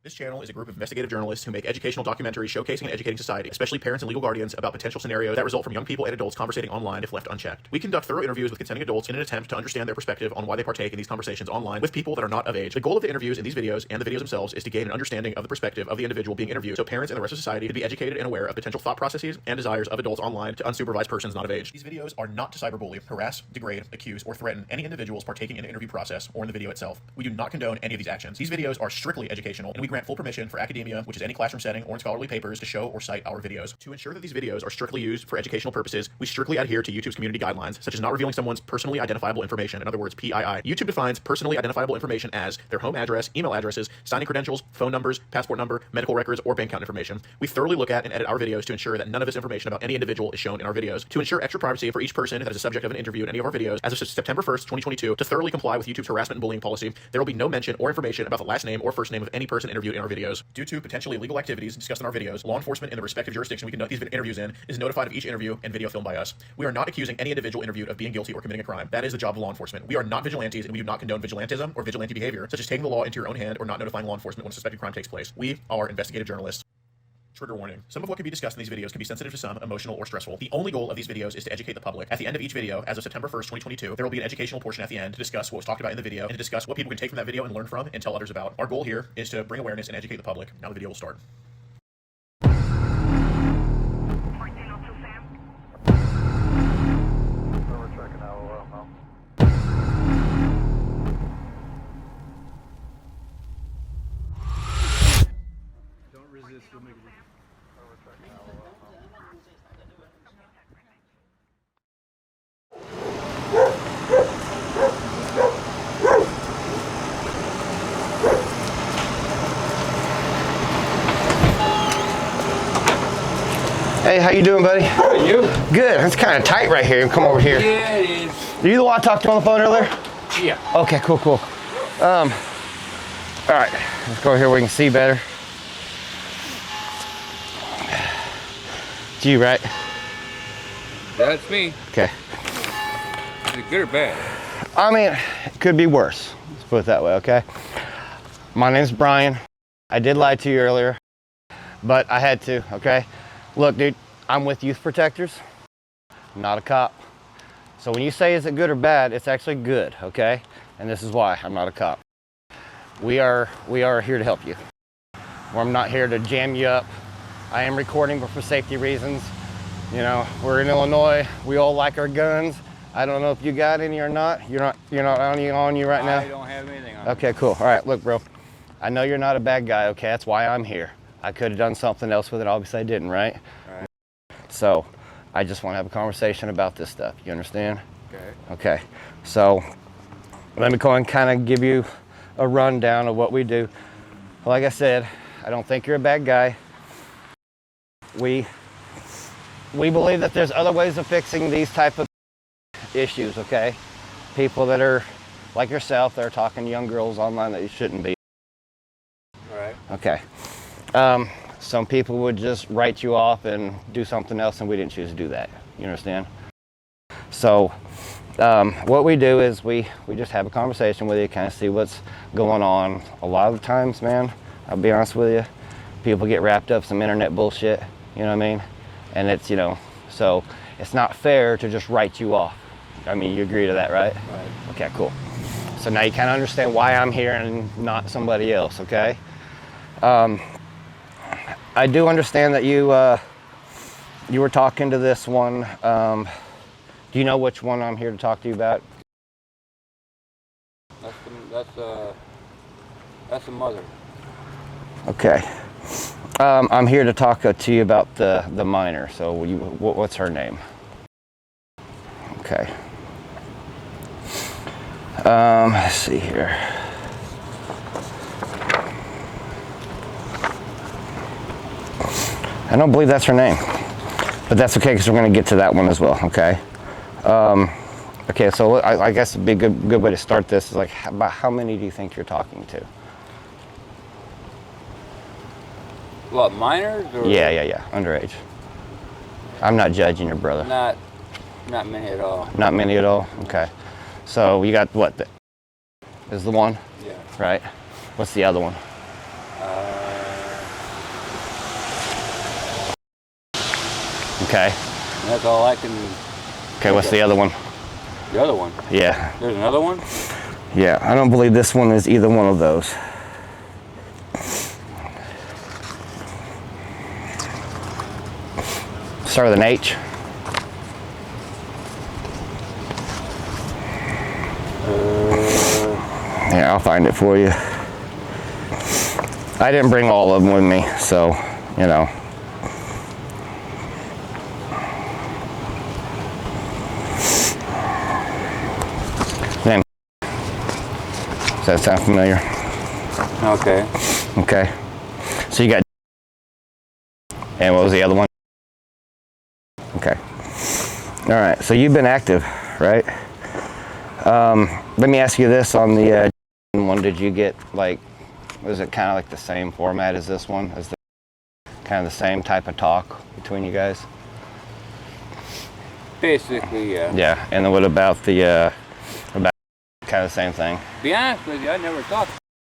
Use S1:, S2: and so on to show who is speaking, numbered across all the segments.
S1: This channel is a group of investigative journalists who make educational documentaries showcasing and educating society, especially parents and legal guardians, about potential scenarios that result from young people and adults conversating online if left unchecked. We conduct thorough interviews with consenting adults in an attempt to understand their perspective on why they partake in these conversations online with people that are not of age. The goal of the interviews in these videos and the videos themselves is to gain an understanding of the perspective of the individual being interviewed, so parents and the rest of society can be educated and aware of potential thought processes and desires of adults online to unsupervised persons not of age. These videos are not to cyberbully, harass, degrade, accuse, or threaten any individuals partaking in the interview process or in the video itself. We do not condone any of these actions. These videos are strictly educational, and we grant full permission for academia, which is any classroom setting or in scholarly papers, to show or cite our videos. To ensure that these videos are strictly used for educational purposes, we strictly adhere to YouTube's community guidelines, such as not revealing someone's personally identifiable information, in other words, PII. YouTube defines personally identifiable information as their home address, email addresses, signing credentials, phone numbers, passport number, medical records, or bank account information. We thoroughly look at and edit our videos to ensure that none of this information about any individual is shown in our videos. To ensure extra privacy for each person that is a subject of an interview in any of our videos, as of September 1st, 2022, to thoroughly comply with YouTube's harassment and bullying policy, there will be no mention or information about the last name or first name of any person interviewed in our videos. Due to potentially illegal activities discussed in our videos, law enforcement in the respective jurisdiction we conduct these interviews in is notified of each interview and video filmed by us. We are not accusing any individual interviewed of being guilty or committing a crime. That is the job of law enforcement. We are not vigilantes, and we do not condone vigilantism or vigilante behavior, such as taking the law into your own hand or not notifying law enforcement when a suspected crime takes place. We are investigative journalists. Trigger warning. Some of what can be discussed in these videos can be sensitive to some, emotional, or stressful. The only goal of these videos is to educate the public. At the end of each video, as of September 1st, 2022, there will be an educational portion at the end to discuss what was talked about in the video and to discuss what people can take from that video and learn from and tell others about. Our goal here is to bring awareness and educate the public. Now the video will start.
S2: Hey, how you doing, buddy?
S3: Good, you?
S2: Good. It's kind of tight right here. Come over here.
S3: Yeah, it is.
S2: Are you the one I talked to on the phone earlier?
S3: Yeah.
S2: Okay, cool. All right, let's go over here where we can see better. It's you, right?
S3: That's me.
S2: Okay.
S3: Is it good or bad?
S2: I mean, it could be worse. Let's put it that way, okay? My name's Brian. I did lie to you earlier, but I had to, okay? Look, dude, I'm with Youth Protectors. I'm not a cop. So when you say is it good or bad, it's actually good, okay? And this is why I'm not a cop. We are here to help you. I'm not here to jam you up. I am recording, but for safety reasons. You know, we're in Illinois. We all like our guns. I don't know if you got any or not. You're not on you right now?
S3: I don't have anything on.
S2: Okay, cool. All right, look, bro. I know you're not a bad guy, okay? That's why I'm here. I could have done something else with it. Obviously, I didn't, right?
S3: All right.
S2: So, I just want to have a conversation about this stuff. You understand?
S3: Okay.
S2: Okay. So, let me go and kind of give you a rundown of what we do. Like I said, I don't think you're a bad guy. We believe that there's other ways of fixing these type of issues, okay? People that are like yourself, that are talking to young girls online that you shouldn't be.
S3: All right.
S2: Okay. Some people would just write you off and do something else, and we didn't choose to do that. You understand? So, what we do is we just have a conversation with you, kind of see what's going on. A lot of the times, man, I'll be honest with you, people get wrapped up some internet bullshit, you know what I mean? And it's, you know, so it's not fair to just write you off. I mean, you agree to that, right?
S3: Right.
S2: Okay, cool. So now you kind of understand why I'm here and not somebody else, okay? I do understand that you were talking to this one. Do you know which one I'm here to talk to you about?
S3: That's the mother.
S2: Okay. I'm here to talk to you about the minor. So what's her name? Okay. Let's see here. I don't believe that's her name, but that's okay because we're going to get to that one as well, okay? Okay, so I guess it'd be a good way to start this is like, about how many do you think you're talking to?
S3: What, minors? Or?
S2: Yeah, underage. I'm not judging your brother.
S3: Not many at all.
S2: Not many at all? Okay. So you got what? Is the one?
S3: Yeah.
S2: Right. What's the other one? Okay.
S3: And that's all I can.
S2: Okay, what's the other one?
S3: The other one.
S2: Yeah.
S3: There's another one.
S2: Yeah, I don't believe this one is either one of those. Start with an H. Yeah, I'll find it for you. I didn't bring all of them with me, so, you know. Then, does that sound familiar?
S3: Okay.
S2: Okay. So you got, and what was the other one? Okay. All right, so you've been active, right? Let me ask you this on the one, did you get like, was it kind of like the same format as this one? Is the kind of the same type of talk between you guys?
S3: Basically, yeah.
S2: Yeah, and then what about the, about kind of the same thing?
S3: To be honest with you, I never talked.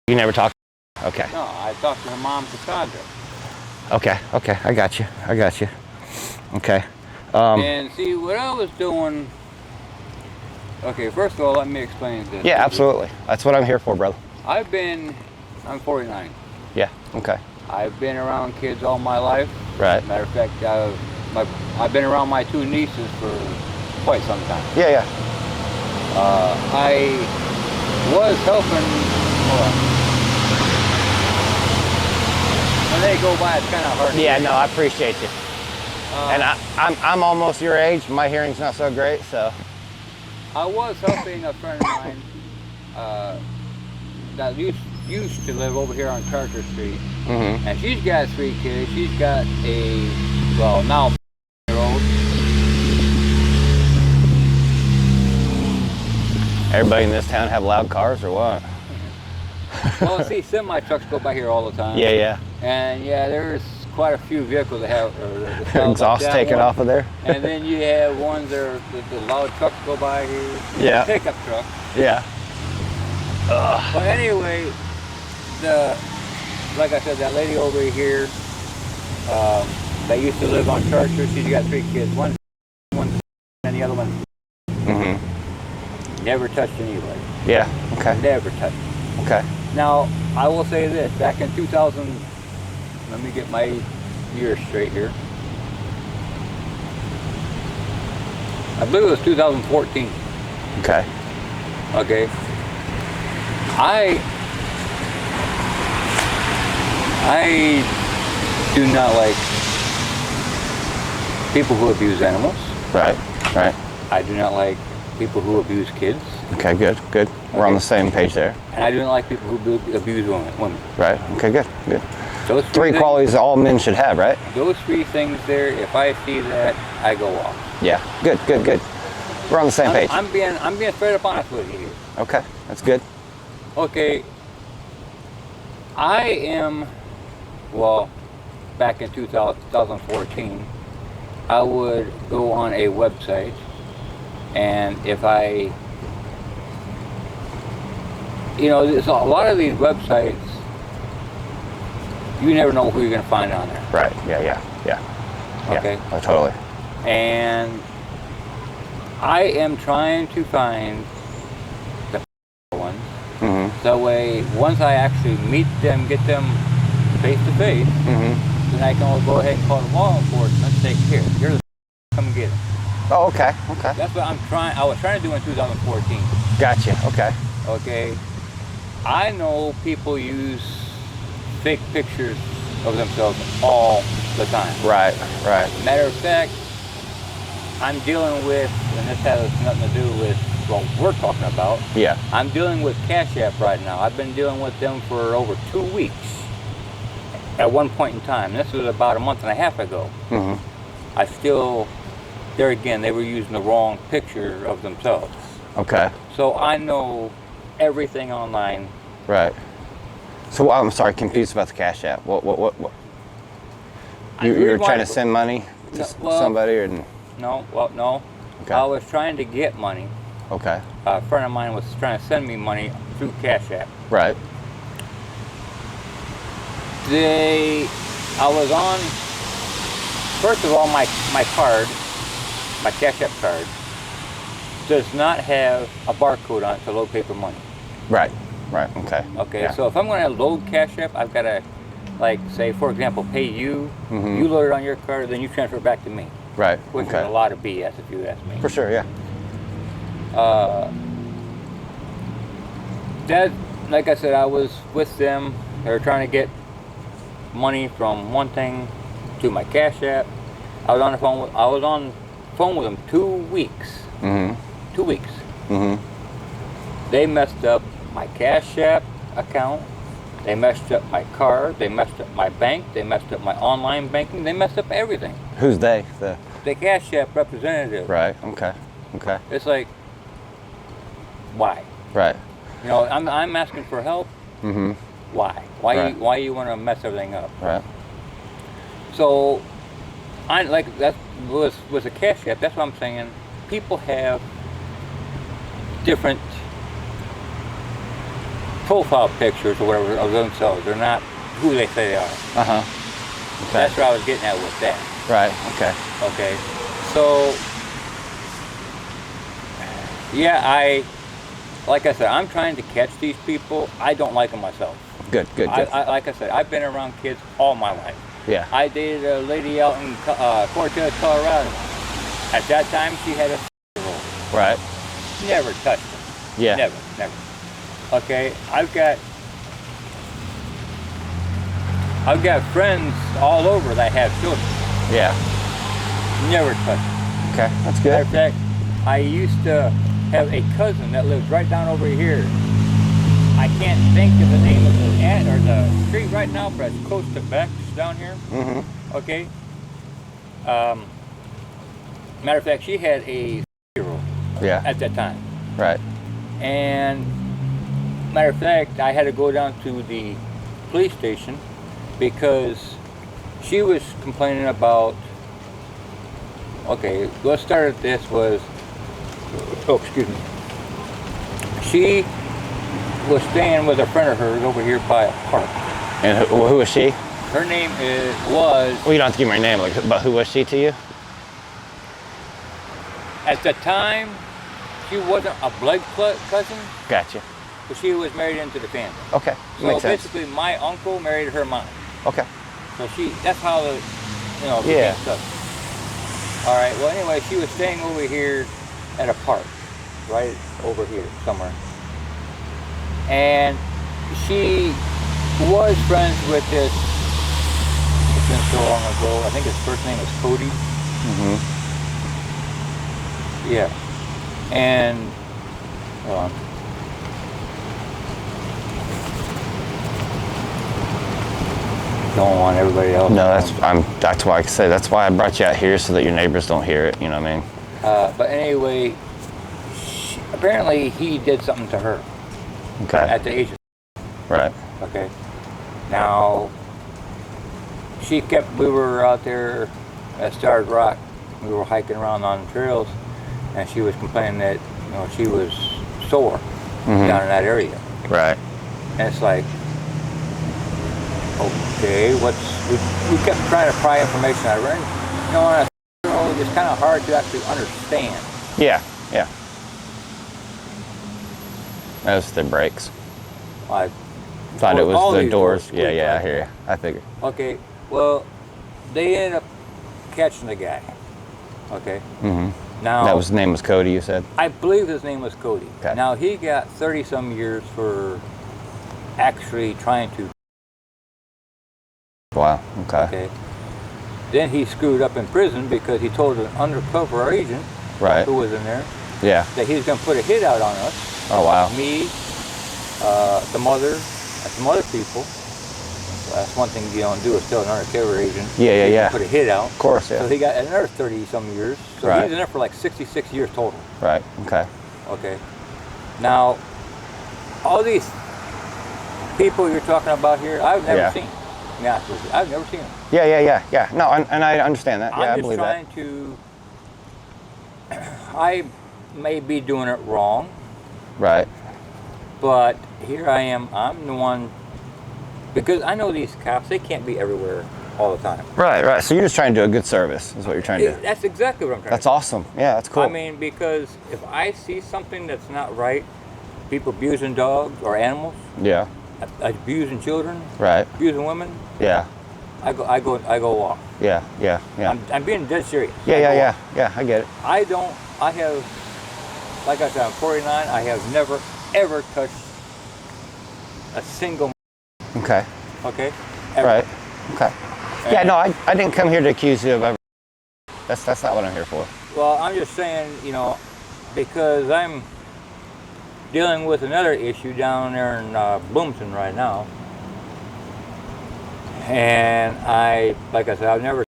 S2: You never talked? Okay.
S3: No, I talked to her mom, Cassandra.
S2: Okay, okay, I got you, Okay.
S3: And see, what I was doing. Okay, first of all, let me explain this.
S2: Yeah, absolutely. That's what I'm here for, brother.
S3: I'm 49.
S2: Yeah, okay.
S3: I've been around kids all my life.
S2: Right.
S3: Matter of fact, I've been around my two nieces for quite some time.
S2: Yeah, yeah.
S3: I was helping. Hold on. When they go by, it's kind of hard.
S2: Yeah, no, I appreciate you. And I'm almost your age. My hearing's not so great, so.
S3: I was helping a friend of mine that used to live over here on Charter Street.
S2: Mm-hmm.
S3: And she's got 3 kids. She's got a, well, now 4-year-old.
S2: Everybody in this town have loud cars or what?
S3: Well, see, semi trucks go by here all the time.
S2: Yeah, yeah.
S3: And yeah, there's quite a few vehicles that have
S2: Exhaust taken off of there.
S3: And then you have ones that are the loud trucks go by here.
S2: Yeah.
S3: Pickup truck.
S2: Yeah.
S3: But anyway, like I said, that lady over here that used to live on Charter, she's got 3 kids. One, and the other one.
S2: Mm-hmm.
S3: Never touched anybody.
S2: Yeah. Okay.
S3: Never touched.
S2: Okay.
S3: Now, I will say this, back in 2000, let me get my years straight here. I believe it was 2014.
S2: Okay.
S3: Okay. I do not like people who abuse animals.
S2: Right. Right.
S3: I do not like people who abuse kids.
S2: Okay. Good. Good. We're on the same page there.
S3: And I do not like people who abuse women.
S2: Right. Okay. Good. Good.
S3: Those
S2: 3
S3: things,
S2: qualities all men should have, right?
S3: Those 3 things there. If I see that, I go off.
S2: Yeah. Good. Good. Good. We're on the same page.
S3: I'm being straight up honest with you here.
S2: Okay. That's good.
S3: Okay. I am, well, back in 2014, I would go on a website, and if I, you know, there's a lot of these websites, you never know who you're going to find on there.
S2: Right. Yeah. Yeah. Yeah.
S3: Okay.
S2: Yeah. Oh, totally.
S3: And I am trying to find the ones.
S2: Mm-hmm.
S3: That way, once I actually meet them, get them face to face,
S2: Mm-hmm.
S3: then I can go ahead and call the law enforcement and say, here, here's the come and get them.
S2: Oh, okay. Okay.
S3: That's what I was trying to do in 2014.
S2: Gotcha. Okay.
S3: Okay. I know people use fake pictures of themselves all the time.
S2: Right. Right.
S3: Matter of fact, I'm dealing with, and this has nothing to do with what we're talking about.
S2: Yeah.
S3: I'm dealing with Cashapp right now. I've been dealing with them for over 2 weeks at one point in time. This was about a month and a half ago.
S2: Mm-hmm.
S3: I still, there again, they were using the wrong picture of themselves.
S2: Okay.
S3: So I know everything online.
S2: Right. So I'm sorry, confused about the Cash App. What? You're trying to send money to somebody, or
S3: no? Well, no.
S2: Okay.
S3: I was trying to get money.
S2: Okay.
S3: A friend of mine was trying to send me money through Cash App.
S2: Right.
S3: I was on first of all, my card, my Cashapp card, does not have a barcode on it to load paper money.
S2: Right. Right. Okay.
S3: Okay.
S2: Yeah.
S3: So if I'm going to load Cashapp, I've got to, like, say, for example, pay you.
S2: Mhm.
S3: You load it on your card, then you transfer it back to me.
S2: Right.
S3: Which
S2: Okay.
S3: is a lot of BS, if you ask me.
S2: For sure. Yeah.
S3: That, like I said, I was with them. They were trying to get money from one thing to my Cashapp. I was on the phone with them 2 weeks.
S2: Mhm.
S3: 2 weeks.
S2: Mhm.
S3: They messed up my Cashapp account. They messed up my card. They messed up my bank. They messed up my online banking. They messed up everything.
S2: Who's they? The.
S3: The Cashapp representative.
S2: Right. Okay. Okay.
S3: It's like, why?
S2: Right.
S3: You know, I'm asking for help.
S2: Mhm.
S3: Why?
S2: Right.
S3: Why you want to mess everything up?
S2: Right.
S3: So, I like that was a Cashapp. That's what I'm saying. People have different profile pictures or whatever of themselves. They're not who they say they are.
S2: Uh huh. Okay.
S3: That's what I was getting at with that.
S2: Right. Okay.
S3: Okay. So, yeah, like I said, I'm trying to catch these people. I don't like them myself.
S2: Good. Good. Good.
S3: Like I said, I've been around kids all my life.
S2: Yeah.
S3: I dated a lady out in Cortez, Colorado. At that time, she had a 6-year-old.
S2: Right.
S3: Never touched her.
S2: Yeah.
S3: Never. Okay, I've got friends all over that have children.
S2: Yeah.
S3: Never touched them.
S2: Okay. That's
S3: Matter
S2: good.
S3: of fact, I used to have a cousin that lives right down over here. I can't think of the name of the street right now, but it's close to Beck's down here.
S2: Mm-hmm.
S3: Okay. Matter of fact, she had a 6-year-old
S2: Yeah.
S3: at that time.
S2: Right.
S3: And matter of fact, I had to go down to the police station because she was complaining about. Okay, what started this was. Oh, excuse me. She was staying with a friend of hers over here by a park.
S2: And who was she?
S3: Her name was.
S2: Well, you don't have to give me her name, but who was she to you?
S3: At the time, she wasn't a blood cousin,
S2: Gotcha.
S3: but she was married into the family.
S2: Okay.
S3: So
S2: Makes sense.
S3: basically, my uncle married her mom.
S2: Okay.
S3: So that's how the,
S2: Yeah.
S3: became stuff. All right. Well, anyway, she was staying over here at a park, right over here somewhere, and she was friends with this. It's been so long ago. I think his first name was Cody.
S2: Mm-hmm.
S3: Yeah, and don't want everybody else.
S2: No, that's why I say that's why I brought you out here so that your neighbors don't hear it. You know what I mean?
S3: But anyway, apparently he did something to her
S2: Okay.
S3: at the age of.
S2: Right.
S3: Okay. Now, we were out there at Stars Rock. We were hiking around on the trails, and she was complaining that, she was sore down in that area.
S2: Right.
S3: And it's like, okay, we kept trying to pry information out of her. And, it's kind of hard to actually understand.
S2: Yeah. Yeah. Those the brakes.
S3: I
S2: Thought it
S3: all
S2: was the
S3: these
S2: doors.
S3: doors
S2: Yeah.
S3: squeak
S2: Yeah. I
S3: like
S2: hear you. I figured.
S3: Okay, well, they ended up catching the guy. Okay.
S2: Mm-hmm.
S3: Now,
S2: His name was Cody. You said.
S3: I believe his name was Cody.
S2: Okay.
S3: Now, he got 30-some years for actually trying to.
S2: Wow. Okay.
S3: Okay. Then he screwed up in prison because he told an undercover agent
S2: Right.
S3: who was in there
S2: Yeah.
S3: that he was going to put a hit out on us.
S2: Oh wow.
S3: Me, the mother, and some other people. Well, that's one thing you don't do is tell an undercover agent.
S2: Yeah.
S3: You
S2: Yeah.
S3: can put a hit out.
S2: Of course. Yeah.
S3: So he got another 30-some years. So
S2: Right.
S3: he was in there for like 66 years total.
S2: Right. Okay.
S3: Okay. Now, all these people you're talking about here, I've never
S2: Yeah.
S3: seen. Yeah, I've never seen them.
S2: Yeah. No, and I understand that. Yeah, I
S3: I'm just
S2: believe
S3: trying
S2: that.
S3: to. I may be doing it wrong,
S2: Right.
S3: but here I am. I'm the one, because I know these cops. They can't be everywhere all the time.
S2: Right, right. So you're just trying to do a good service, is what you're trying to do.
S3: That's exactly what I'm trying
S2: That's
S3: to do.
S2: awesome. Yeah, that's cool.
S3: I mean, because if I see something that's not right, people abusing dogs or animals,
S2: yeah.
S3: abusing children,
S2: Right.
S3: abusing women,
S2: Yeah.
S3: I go off.
S2: Yeah. Yeah. Yeah.
S3: I'm being dead serious.
S2: Yeah.
S3: I
S2: Yeah.
S3: go
S2: Yeah.
S3: off.
S2: Yeah. I get it.
S3: I have, like I said, I'm 49. I have never, ever touched a single,
S2: Okay.
S3: okay? Ever.
S2: Right. Okay. Yeah. No, I didn't come here to accuse you of ever. That's not what I'm here for.
S3: Well, I'm just saying, because I'm dealing with another issue down there in Bloomington right now. And like I said, I'm never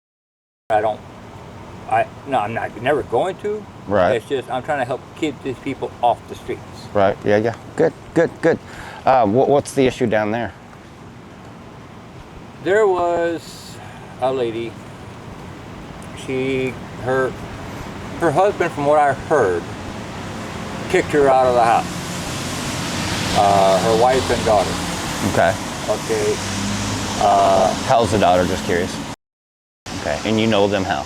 S3: going to.
S2: Right.
S3: It's just, I'm trying to help keep these people off the streets.
S2: Right. Yeah. Yeah. Good. Good. Good. What's the issue down there?
S3: There was a lady, her husband, from what I heard, kicked her out of the house. Her wife and daughter.
S2: Okay.
S3: Okay.
S2: How's the daughter? Just curious. Okay. And you know them how?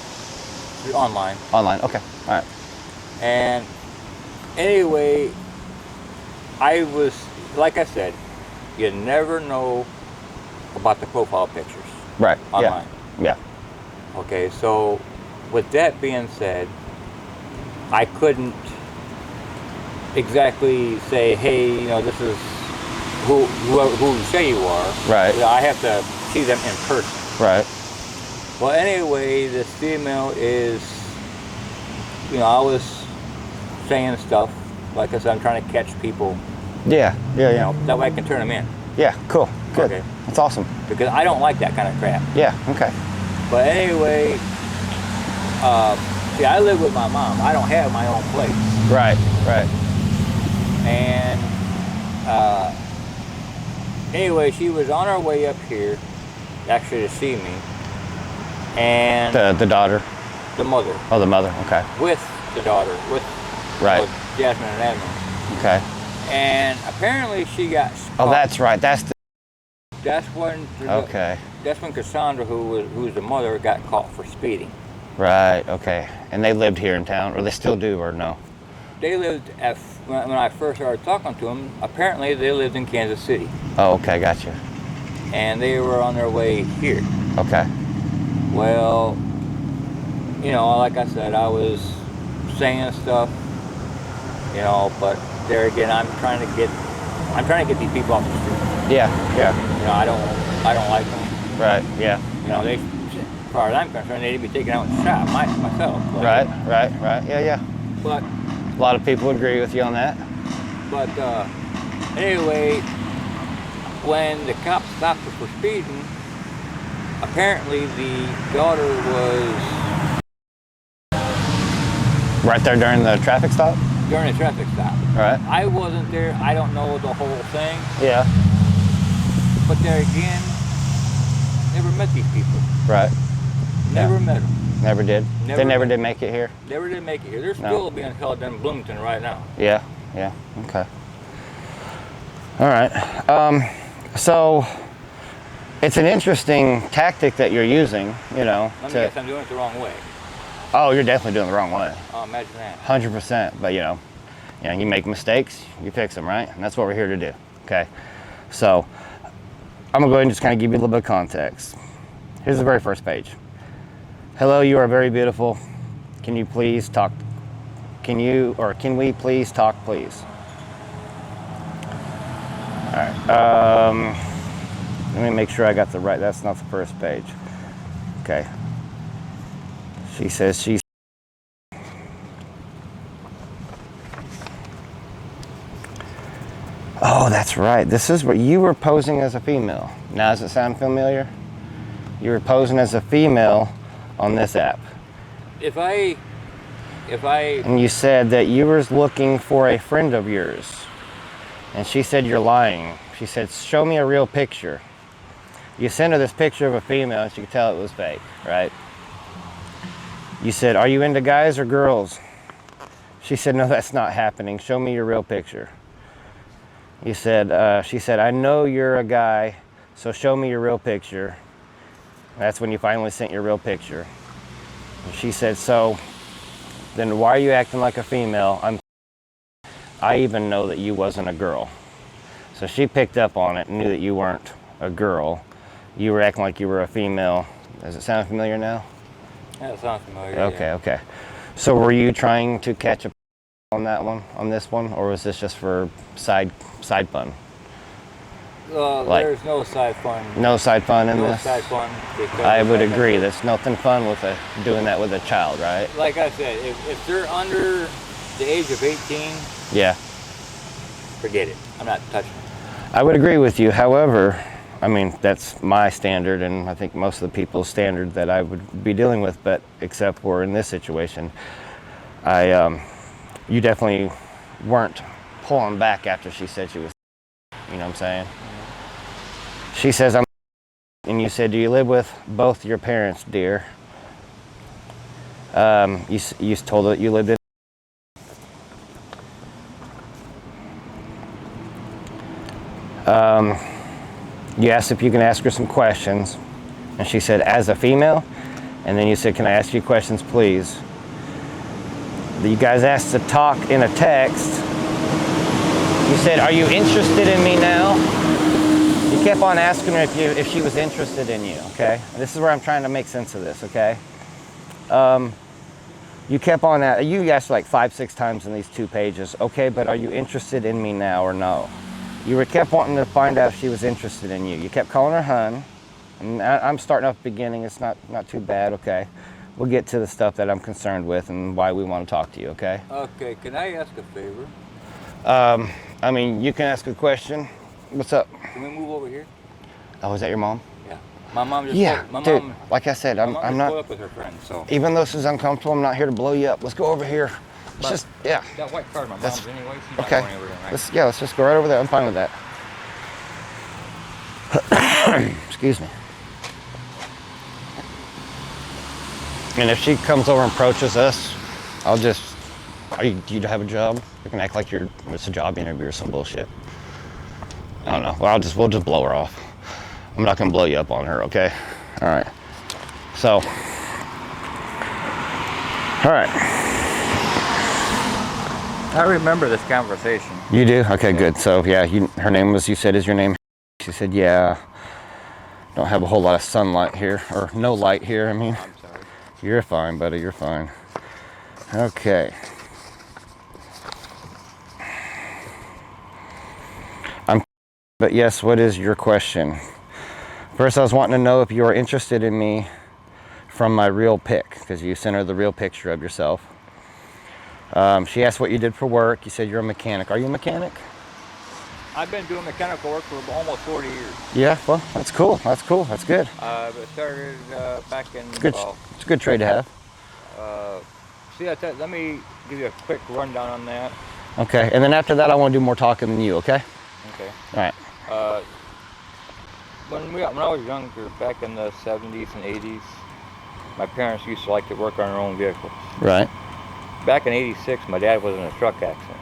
S3: Online.
S2: Online. Okay. All right.
S3: And anyway, I was, like I said, you never know about the profile pictures.
S2: Right.
S3: Online.
S2: Yeah.
S3: Okay, so with that being said, I couldn't exactly say, hey, this is who you say you are.
S2: Right.
S3: I have to see them in person.
S2: Right.
S3: Well, anyway, this female is, I was saying stuff. Like I said, I'm trying to catch people.
S2: Yeah. Yeah. Yeah.
S3: That way I can turn them in.
S2: Yeah. Cool. Good.
S3: Okay.
S2: That's awesome.
S3: Because I don't like that kind of crap.
S2: Yeah. Okay.
S3: But anyway, see, I live with my mom. I don't have my own place.
S2: Right. Right.
S3: And anyway, she was on her way up here, actually to see me, and
S2: The daughter.
S3: the mother
S2: Oh, the mother. Okay.
S3: with the daughter, with
S2: Right.
S3: Jasmine and Edmund.
S2: Okay.
S3: And apparently she got
S2: Oh,
S3: caught.
S2: that's right. That's the.
S3: That's when
S2: Okay.
S3: That's when Cassandra, who's the mother, got caught for speeding.
S2: Right. Okay. And they lived here in town, or they still do, or no?
S3: They lived when I first started talking to them. Apparently, they lived in Kansas City,
S2: Oh, okay. Gotcha.
S3: and they were on their way here.
S2: Okay.
S3: Well, like I said, I was saying stuff, but there again, I'm trying to get these people off the street.
S2: Yeah. Yeah.
S3: I don't like them.
S2: Right. Yeah.
S3: They, as far as I'm concerned, they need to be taken out and shot myself. But,
S2: Right. Right. Right. Yeah. Yeah.
S3: But
S2: A lot of people agree with you on that.
S3: Anyway, when the cops stopped her for speeding, apparently the daughter was
S2: Right there during the traffic stop.
S3: during a traffic stop.
S2: Right.
S3: I wasn't there. I don't know the whole thing.
S2: Yeah.
S3: But there again, never met these people.
S2: Right.
S3: Never met them.
S2: Never did.
S3: Never
S2: They never
S3: did.
S2: did make it here.
S3: Never did make it here. They're
S2: No.
S3: still being held in Bloomington right now.
S2: Yeah. Yeah. Okay. All right. So it's an interesting tactic that you're using,
S3: Let me guess, I'm doing it the wrong way.
S2: Oh, you're definitely doing it the wrong way.
S3: Oh, imagine that.
S2: 100%. But you make mistakes, you fix them, right? And that's what we're here to do. Okay. So I'm gonna go ahead and just kind of give you a little bit of context. Here's the very first page. Hello, you are very beautiful. Can you please talk? Can we please talk, please? All right. Let me make sure I got the right. That's not the first page. Okay. She says she's. Oh, that's right. This is what you were posing as a female. Now, does it sound familiar? You were posing as a female on this app.
S3: If I
S2: And you said that you were looking for a friend of yours. And she said you're lying. She said, show me a real picture. You sent her this picture of a female and she could tell it was fake, right? You said, are you into guys or girls? She said, no, that's not happening. Show me your real picture. You said, she said, I know you're a guy, so show me your real picture. That's when you finally sent your real picture. And she said, so then why are you acting like a female? I even know that you wasn't a girl. So she picked up on it and knew that you weren't a girl. You were acting like you were a female. Does it sound familiar now?
S3: Yeah, it sounds familiar.
S2: Okay,
S3: yeah.
S2: okay. So were you trying to catch up on that one, on this one, or was this just for side fun? Like,
S3: There's no side fun.
S2: No side fun in
S3: No
S2: this?
S3: side fun.
S2: I would agree. There's nothing fun with doing that with a child, right?
S3: Like I said, if they're under the age of 18,
S2: Yeah.
S3: forget it. I'm not touching it.
S2: I would agree with you. However, I mean, that's my standard, and I think most of the people's standard that I would be dealing with, but except for in this situation, you definitely weren't pulling back after she said she was, you know what I'm saying? She says, and you said, do you live with both your parents, dear? You told her that you lived in. You asked if you can ask her some questions, and she said, as a female, and then you said, can I ask you questions, please? You guys asked to talk in a text. You said, are you interested in me now? You kept on asking her if she was interested in you, okay? This is where I'm trying to make sense of this, okay? You kept on, you asked like 5-6 times in these 2 pages, okay, but are you interested in me now or no? You kept wanting to find out if she was interested in you. You kept calling her hun. And I'm starting off the beginning. It's not too bad, okay? We'll get to the stuff that I'm concerned with and why we want to talk to you, okay?
S3: Okay, can I ask a favor?
S2: I mean, you can ask a question. What's up?
S3: Can we move over here?
S2: Oh, is that your mom?
S3: Yeah. My mom just
S2: Yeah,
S3: my
S2: dude,
S3: mom,
S2: like I said, I'm
S3: my mom
S2: not,
S3: just up with her friend, so.
S2: even though this is uncomfortable, I'm not here to blow you up. Let's go over here. Let's just, yeah.
S3: That white car, my mom's anyway. She's not
S2: Okay.
S3: going over there, right?
S2: Let's just go right over there. I'm fine with that. Excuse me. And if she comes over and approaches us, I'll just, do you have a job? You can act like it's a job interview or some bullshit. I don't know. Well, we'll just blow her off. I'm not gonna blow you up on her, okay? All right. So, all right.
S3: I remember this conversation.
S2: You do? Okay, good. So yeah, her name was, you said, is your name? She said, yeah. Don't have a whole lot of sunlight here, or no light here, I mean.
S3: I'm sorry.
S2: You're fine, buddy, you're fine. Okay. But yes, what is your question? First, I was wanting to know if you are interested in me from my real pic, because you sent her the real picture of yourself. She asked what you did for work. You said you're a mechanic. Are you a mechanic?
S3: I've been doing mechanical work for almost 40 years.
S2: Yeah, well, that's cool. That's cool. That's good.
S3: But started back in.
S2: It's a good trade to have.
S3: Let me give you a quick rundown on that.
S2: Okay, and then after that, I want to do more talking than you. Okay.
S3: Okay.
S2: All right.
S3: When I was younger, back in the 70s and 80s, my parents used to like to work on their own vehicles.
S2: Right.
S3: Back in '86, my dad was in a truck accident.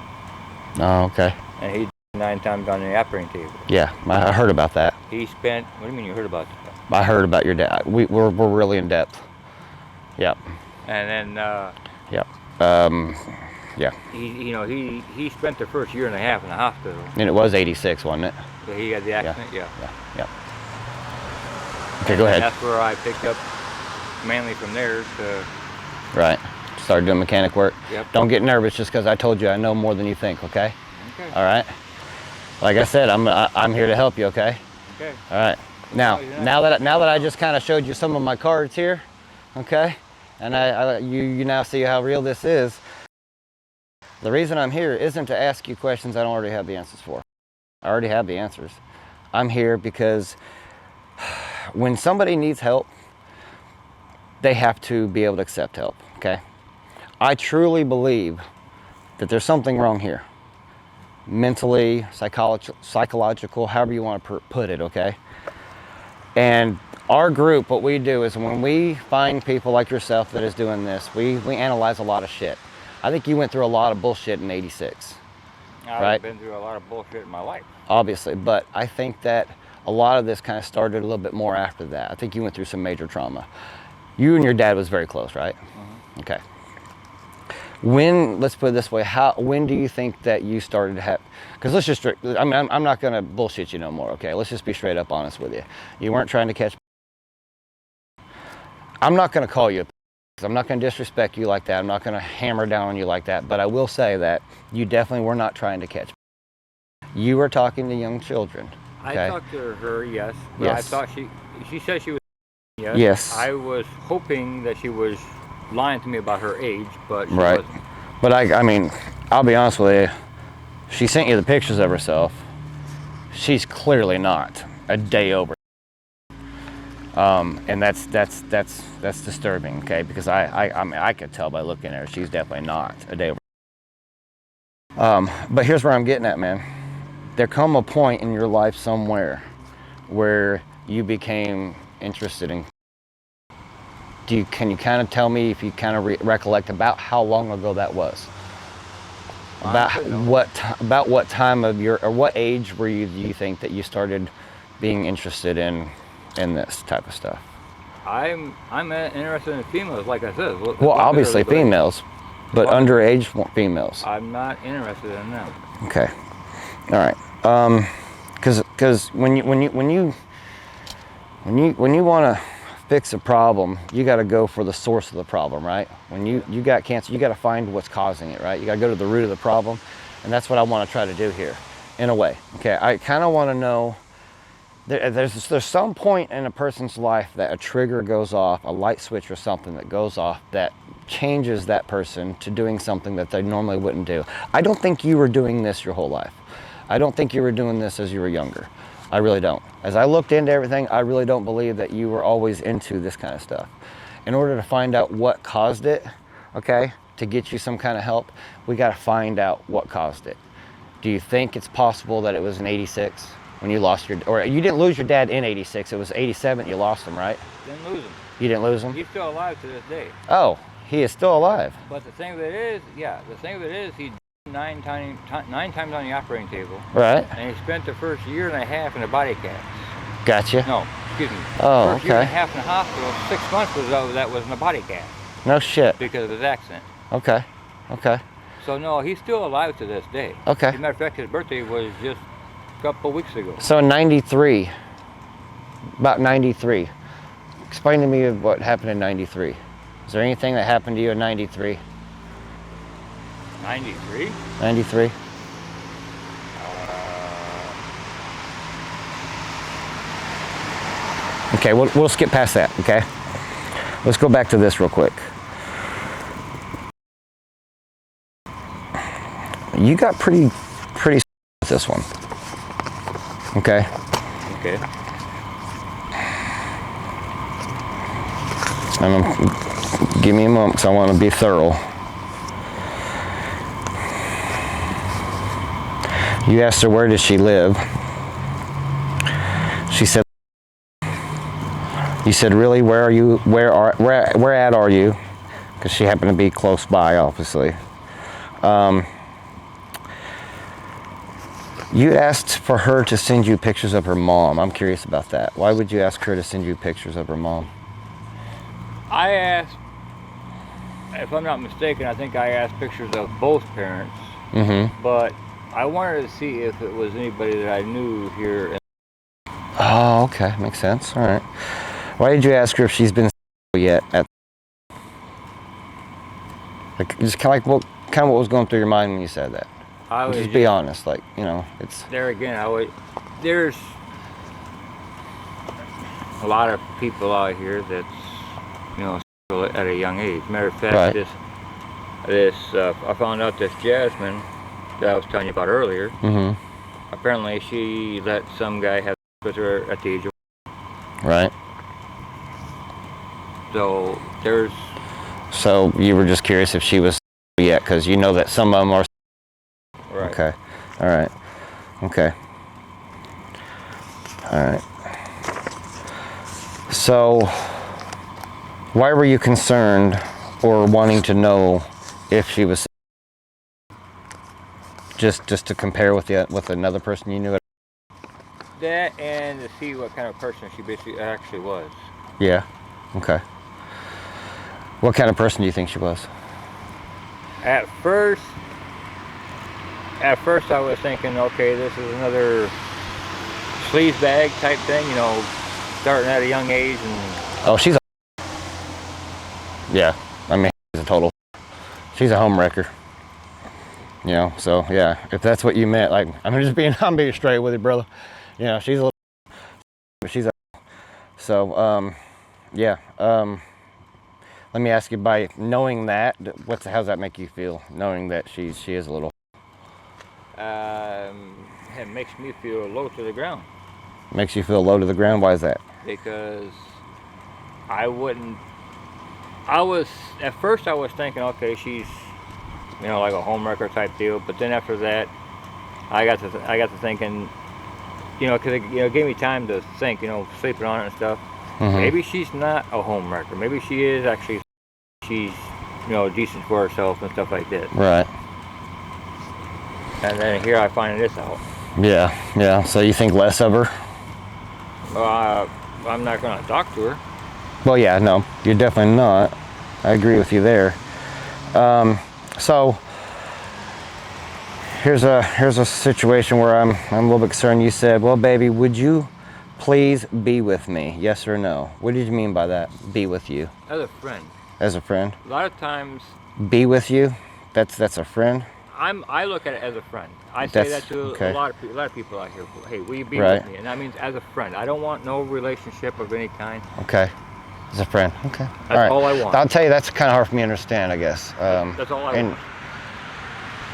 S2: Oh, okay.
S3: And he 9 times on the operating table.
S2: Yeah, I heard about that.
S3: He spent. What do you mean you heard about that?
S2: I heard about your dad. We're really in depth. Yep.
S3: And then.
S2: Yep. Yeah.
S3: He spent the first year and a half in the hospital.
S2: And it was '86, wasn't it?
S3: So he had the accident. Yeah.
S2: Okay, go ahead.
S3: That's where I picked up mainly from there to.
S2: Right. Started doing mechanic work.
S3: Yep.
S2: Don't get nervous just because I told you I know more than you think. Okay.
S3: Okay.
S2: All right. Like I said, I'm here to help you. Okay.
S3: Okay.
S2: All right. Now that I just kind of showed you some of my cards here, okay, and you now see how real this is. The reason I'm here isn't to ask you questions I don't already have the answers for. I already have the answers. I'm here because when somebody needs help, they have to be able to accept help, okay? I truly believe that there's something wrong here. Mentally, psychological, however you want to put it, okay? And our group, what we do is when we find people like yourself that is doing this, we analyze a lot of shit. I think you went through a lot of bullshit in '86.
S3: I've
S2: right?
S3: been through a lot of bullshit in my life.
S2: Obviously, but I think that a lot of this kind of started a little bit more after that. I think you went through some major trauma. You and your dad was very close, right? Okay. When, let's put it this way, when do you think that you started to have, because let's just, I mean, I'm not going to bullshit you no more, okay? Let's just be straight up honest with you. You weren't trying to catch, I'm not going to call you, I'm not going to disrespect you like that. I'm not going to hammer down on you like that, but I will say that you definitely were not trying to catch. You were talking to young children. Okay?
S3: I talked to her, yes. But
S2: Yes.
S3: I thought she said she was, yes.
S2: Yes.
S3: I was hoping that she was lying to me about her age, but she
S2: Right.
S3: wasn't.
S2: But I mean, I'll be honest with you. She sent you the pictures of herself. She's clearly not a day over. And that's disturbing, okay? Because I mean, I could tell by looking at her, she's definitely not a day over. But here's where I'm getting at, man. There come a point in your life somewhere where you became interested in. Can you kind of tell me if you kind of recollect about how long ago that was? About what time of your, or what age do you think that you started being interested in this type of stuff?
S3: I'm interested in females, like I said.
S2: Well, obviously females, but underage females.
S3: I'm not interested in them.
S2: Okay, all right. Because when you want to fix a problem, you got to go for the source of the problem, right? When you got cancer, you got to find what's causing it, right? You got to go to the root of the problem, and that's what I want to try to do here, in a way. Okay, I kind of want to know. There's some point in a person's life that a trigger goes off, a light switch or something that goes off that changes that person to doing something that they normally wouldn't do. I don't think you were doing this your whole life. I don't think you were doing this as you were younger. I really don't. As I looked into everything, I really don't believe that you were always into this kind of stuff. In order to find out what caused it, okay, to get you some kind of help, we got to find out what caused it. Do you think it's possible that it was in '86 when you lost or you didn't lose your dad in '86, it was '87 you lost him, right?
S3: Didn't lose him.
S2: You didn't lose him?
S3: He's still alive to this day.
S2: Oh, he is still alive.
S3: But the thing of it is, he nine times on the operating table.
S2: Right.
S3: And he spent the first year and a half in a body cast.
S2: Gotcha.
S3: No, excuse me.
S2: Oh,
S3: first year and a
S2: okay.
S3: half in the hospital. 6 months was in a body cast
S2: No shit.
S3: because of his accident.
S2: Okay. Okay.
S3: So no, he's still alive to this day.
S2: Okay.
S3: As a matter of fact, his birthday was just a couple weeks ago.
S2: So in '93, about '93, explain to me what happened in '93. Is there anything that happened to you in '93?
S3: 93?
S2: 93? Okay, we'll skip past that, okay? Let's go back to this real quick. You got pretty with this one. Okay?
S3: Okay.
S2: Give me a moment because I want to be thorough. You asked her where does she live. She said, you said, really, where are you, where at are you? Because she happened to be close by, obviously. You asked for her to send you pictures of her mom. I'm curious about that. Why would you ask her to send you pictures of her mom?
S3: I asked, if I'm not mistaken, I think I asked pictures of both parents.
S2: Mm-hmm.
S3: But I wanted to see if it was anybody that I knew here.
S2: Oh, okay. Makes sense. All right. Why did you ask her if she's been yet? Just kind of what was going through your mind when you said that?
S3: I was
S2: Just be honest, like, you know, it's...
S3: There again, there's a lot of people out here that's, you know, at a young age. Matter of fact,
S2: Right.
S3: I found out this Jasmine that I was telling you about earlier,
S2: Mm-hmm.
S3: apparently she let some guy have with her at the age of...
S2: Right.
S3: So there's...
S2: So you were just curious if she was yet, because you know that some of them are...
S3: Right.
S2: Okay. All right. Okay. All right. So, why were you concerned or wanting to know if she was just to compare with another person you knew?
S3: That and to see what kind of person she basically actually was.
S2: Yeah. Okay. What kind of person do you think she was?
S3: At first I was thinking, okay, this is another sleazebag type thing, you know, starting at a young age and.
S2: Oh, she's a. Yeah. I mean, she's a home wrecker. You know, so yeah, if that's what you meant, like, I'm being straight with you, brother. You know, she's a little, but she's a. So, yeah. Let me ask you, by knowing that, how's that make you feel? Knowing that she is a little.
S3: It makes me feel low to the ground.
S2: Makes you feel low to the ground. Why is that?
S3: Because at first I was thinking, okay, she's, you know, like a homewrecker type deal. But then after that, I got to thinking, you know, because it gave me time to think, you know, sleeping on it and stuff.
S2: Mm-hmm.
S3: Maybe she's not a homewrecker. Maybe she is actually, she's, you know, decent for herself and stuff like this.
S2: Right.
S3: And then here I find this out.
S2: Yeah. So you think less of her?
S3: I'm not going to talk to her.
S2: Well, yeah, no, you're definitely not. I agree with you there. So here's a situation where I'm a little bit concerned. You said, well, baby, would you please be with me? Yes or no? What did you mean by that? Be with you?
S3: As a friend.
S2: As a friend?
S3: A lot of times.
S2: Be with you? That's a friend?
S3: I look at it as a friend. I say that to
S2: okay.
S3: a lot of people out here. Hey, will you be
S2: Right.
S3: with me? And that means as a friend. I don't want no relationship of any kind.
S2: Okay. As a friend. Okay.
S3: That's all I want.
S2: I'll tell you, that's kind of hard for me to understand, I guess.
S3: That's all I want.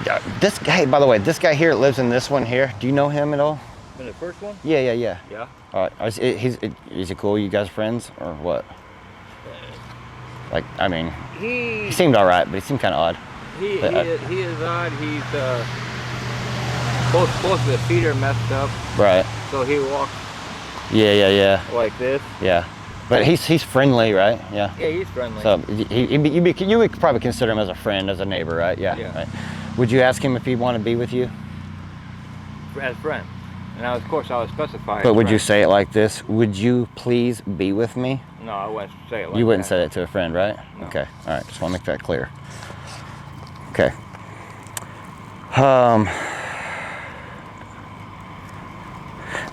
S2: Yeah, hey, by the way, this guy here lives in this one here. Do you know him at all?
S3: In the first one?
S2: Yeah.
S3: Yeah.
S2: All right. Is he cool? You guys friends or what? Like, I mean, he seemed all right, but he seemed kind of odd.
S3: He is odd. He's both of his feet are messed up.
S2: Right.
S3: So he walks.
S2: Yeah.
S3: Like this.
S2: Yeah. But he's friendly, right? Yeah.
S3: Yeah, he's friendly.
S2: So you would probably consider him as a friend, as a neighbor, right? Yeah. Right. Would you ask him if he'd want to be with you?
S3: As friends. And of course I would specify.
S2: But would you say it like this? Would you please be with me?
S3: No, I wouldn't say it like that.
S2: You wouldn't say it to a friend, right?
S3: No.
S2: Okay. All right. Just want to make that clear. Okay.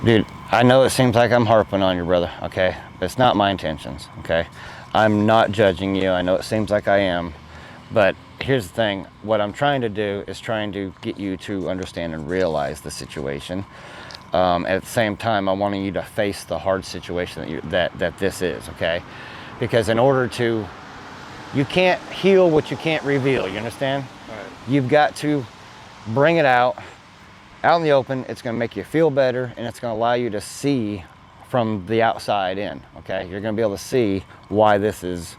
S2: Dude, I know it seems like I'm harping on you, brother, okay? But it's not my intentions, okay? I'm not judging you. I know it seems like I am. But here's the thing. What I'm trying to do is trying to get you to understand and realize the situation. At the same time, I'm wanting you to face the hard situation that this is, okay? Because in order to, you can't heal what you can't reveal, you understand?
S3: Right.
S2: You've got to bring it out in the open. It's gonna make you feel better, and it's gonna allow you to see from the outside in, okay? You're gonna be able to see why this is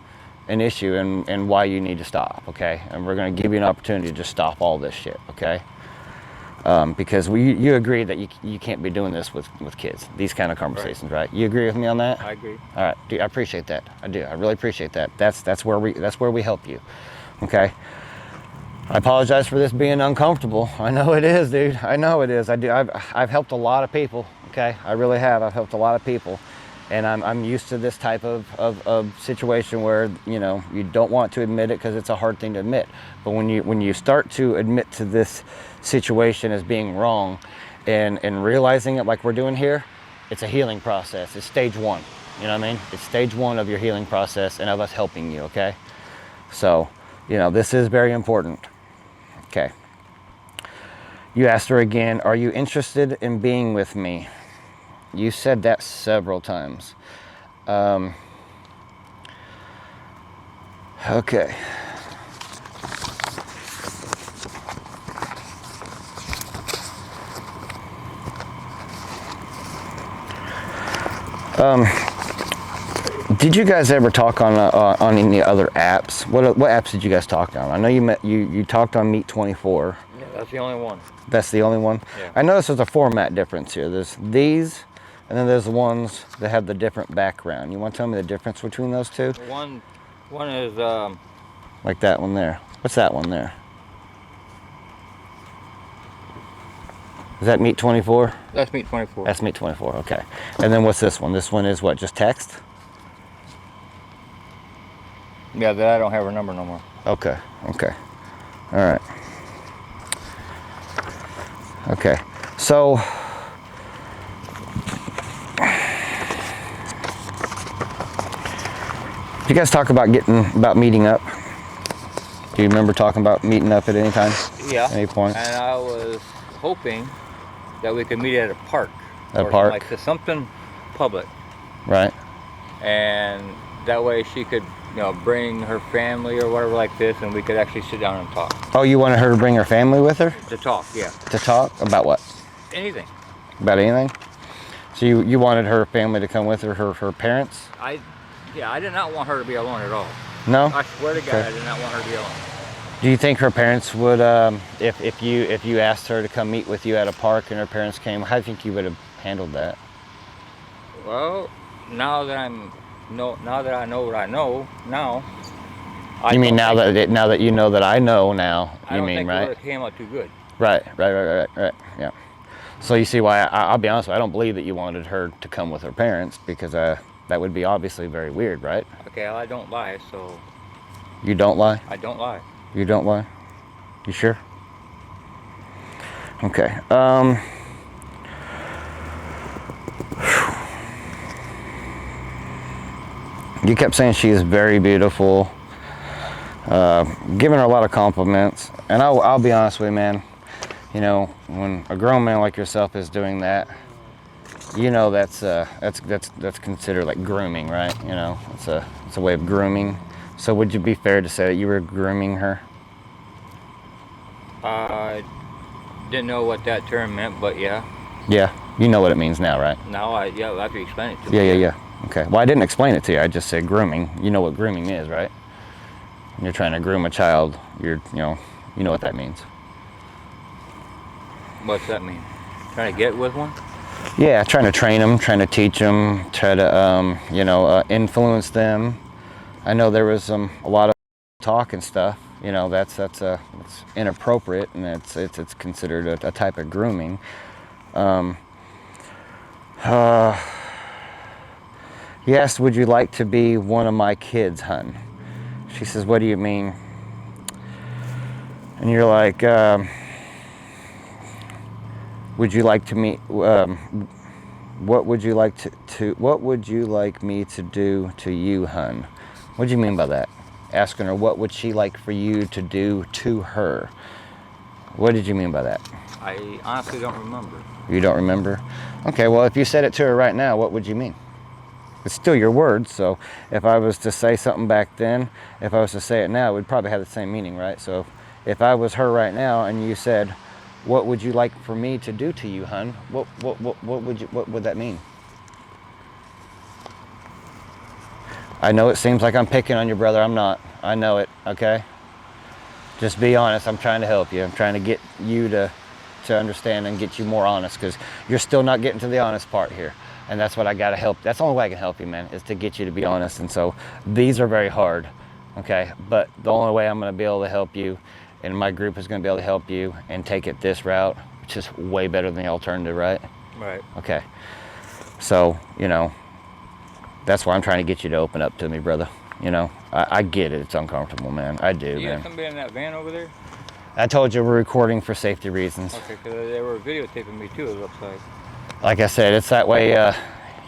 S2: an issue and why you need to stop, okay? And we're gonna give you an opportunity to just stop all this shit, okay? Because you agree that you can't be doing this with kids, these kind of conversations, right? You agree with me on that?
S3: I agree.
S2: All right, dude, I appreciate that. I do. I really appreciate that. That's where we help you, okay? I apologize for this being uncomfortable. I know it is, dude. I know it is. I've helped a lot of people, okay? I really have. I've helped a lot of people, and I'm used to this type of situation where, you know, you don't want to admit it because it's a hard thing to admit. But when you start to admit to this situation as being wrong and realizing it like we're doing here, it's a healing process. It's stage one. You know what I mean? It's stage one of your healing process and of us helping you, okay? So, you know, this is very important. Okay. You asked her again, are you interested in being with me? You said that several times. Okay. Did you guys ever talk on any other apps? What apps did you guys talk on? I know you talked on Meet 24.
S3: Yeah, that's the only one.
S2: That's the only one?
S3: Yeah.
S2: I noticed there's a format difference here. There's these, and then there's the ones that have the different background. You want to tell me the difference between those two?
S3: One is
S2: like that one there. What's that one there? Is that meet 24?
S3: That's meet 24.
S2: That's meet 24, okay. And then what's this one? This one is what, just text?
S3: Yeah, that I don't have her number no more.
S2: Okay, okay. All right. Okay, so you guys talk about meeting up? Do you remember talking about meeting up at any time?
S3: Yeah.
S2: Any point?
S3: And I was hoping that we could meet at a park.
S2: At a park?
S3: Like something public.
S2: Right.
S3: And that way she could, bring her family or whatever like this, and we could actually sit down and talk.
S2: Oh, you wanted her to bring her family with her?
S3: To talk, yeah.
S2: To talk? About what?
S3: Anything.
S2: About anything? So you wanted her family to come with her, her parents?
S3: I did not want her to be alone at all.
S2: No?
S3: I swear to God,
S2: Okay.
S3: I did not want her to be alone.
S2: Do you think her parents would, if you asked her to come meet with you at a park and her parents came, how do you think you would have handled that?
S3: Well, now that I know what I know now.
S2: You mean now that you know that I know now?
S3: I
S2: You
S3: don't
S2: mean
S3: think
S2: right?
S3: it came out too good.
S2: Right. Yeah. So you see why I'll be honest with you, I don't believe that you wanted her to come with her parents because that would be obviously very weird, right?
S3: Okay, well, I don't lie, so.
S2: You don't lie?
S3: I don't lie.
S2: You don't lie? You sure? Okay. You kept saying she is very beautiful. Giving her a lot of compliments, and I'll be honest with you, man. When a grown man like yourself is doing that, that's considered like grooming, right? It's a way of grooming. So would you be fair to say that you were grooming her?
S3: I didn't know what that term meant, but yeah.
S2: Yeah, you know what it means now, right?
S3: Now you'll have to explain it to me.
S2: Yeah. Okay. Well, I didn't explain it to you. I just said grooming. You know what grooming is, right? When you're trying to groom a child, you know what that means.
S3: What's that mean? Trying to get with one?
S2: Yeah, trying to train them, trying to teach them, try to influence them. I know there was a lot of talk and stuff. That's inappropriate, and it's considered a type of grooming. He asked, "Would you like to be one of my kids, hun?" She says, "What do you mean?" And you're like, "Would you like to meet? What would you like What would you like me to do to you, hun?" What do you mean by that? Asking her what would she like for you to do to her. What did you mean by that?
S3: I honestly don't remember.
S2: You don't remember? Okay, well, if you said it to her right now, what would you mean? It's still your words, so if I was to say something back then, if I was to say it now, it would probably have the same meaning, right? So if I was her right now and you said, "What would you like for me to do to you, hun?" What would that mean? I know it seems like I'm picking on your brother. I'm not. I know it, okay? Just be honest. I'm trying to help you. I'm trying to get you to understand and get you more honest, because you're still not getting to the honest part here. And that's what I gotta help. That's the only way I can help you, man, is to get you to be honest. And so these are very hard, okay? But the only way I'm gonna be able to help you, and my group is gonna be able to help you and take it this route, which is way better than the alternative, right?
S3: Right.
S2: Okay. So, that's why I'm trying to get you to open up to me, brother. I get it. It's uncomfortable, man. I do,
S3: You got
S2: man.
S3: somebody in that van over there?
S2: I told you we're recording for safety reasons.
S3: Okay, because they were videotaping me too, it looks like.
S2: Like I said, it's that way.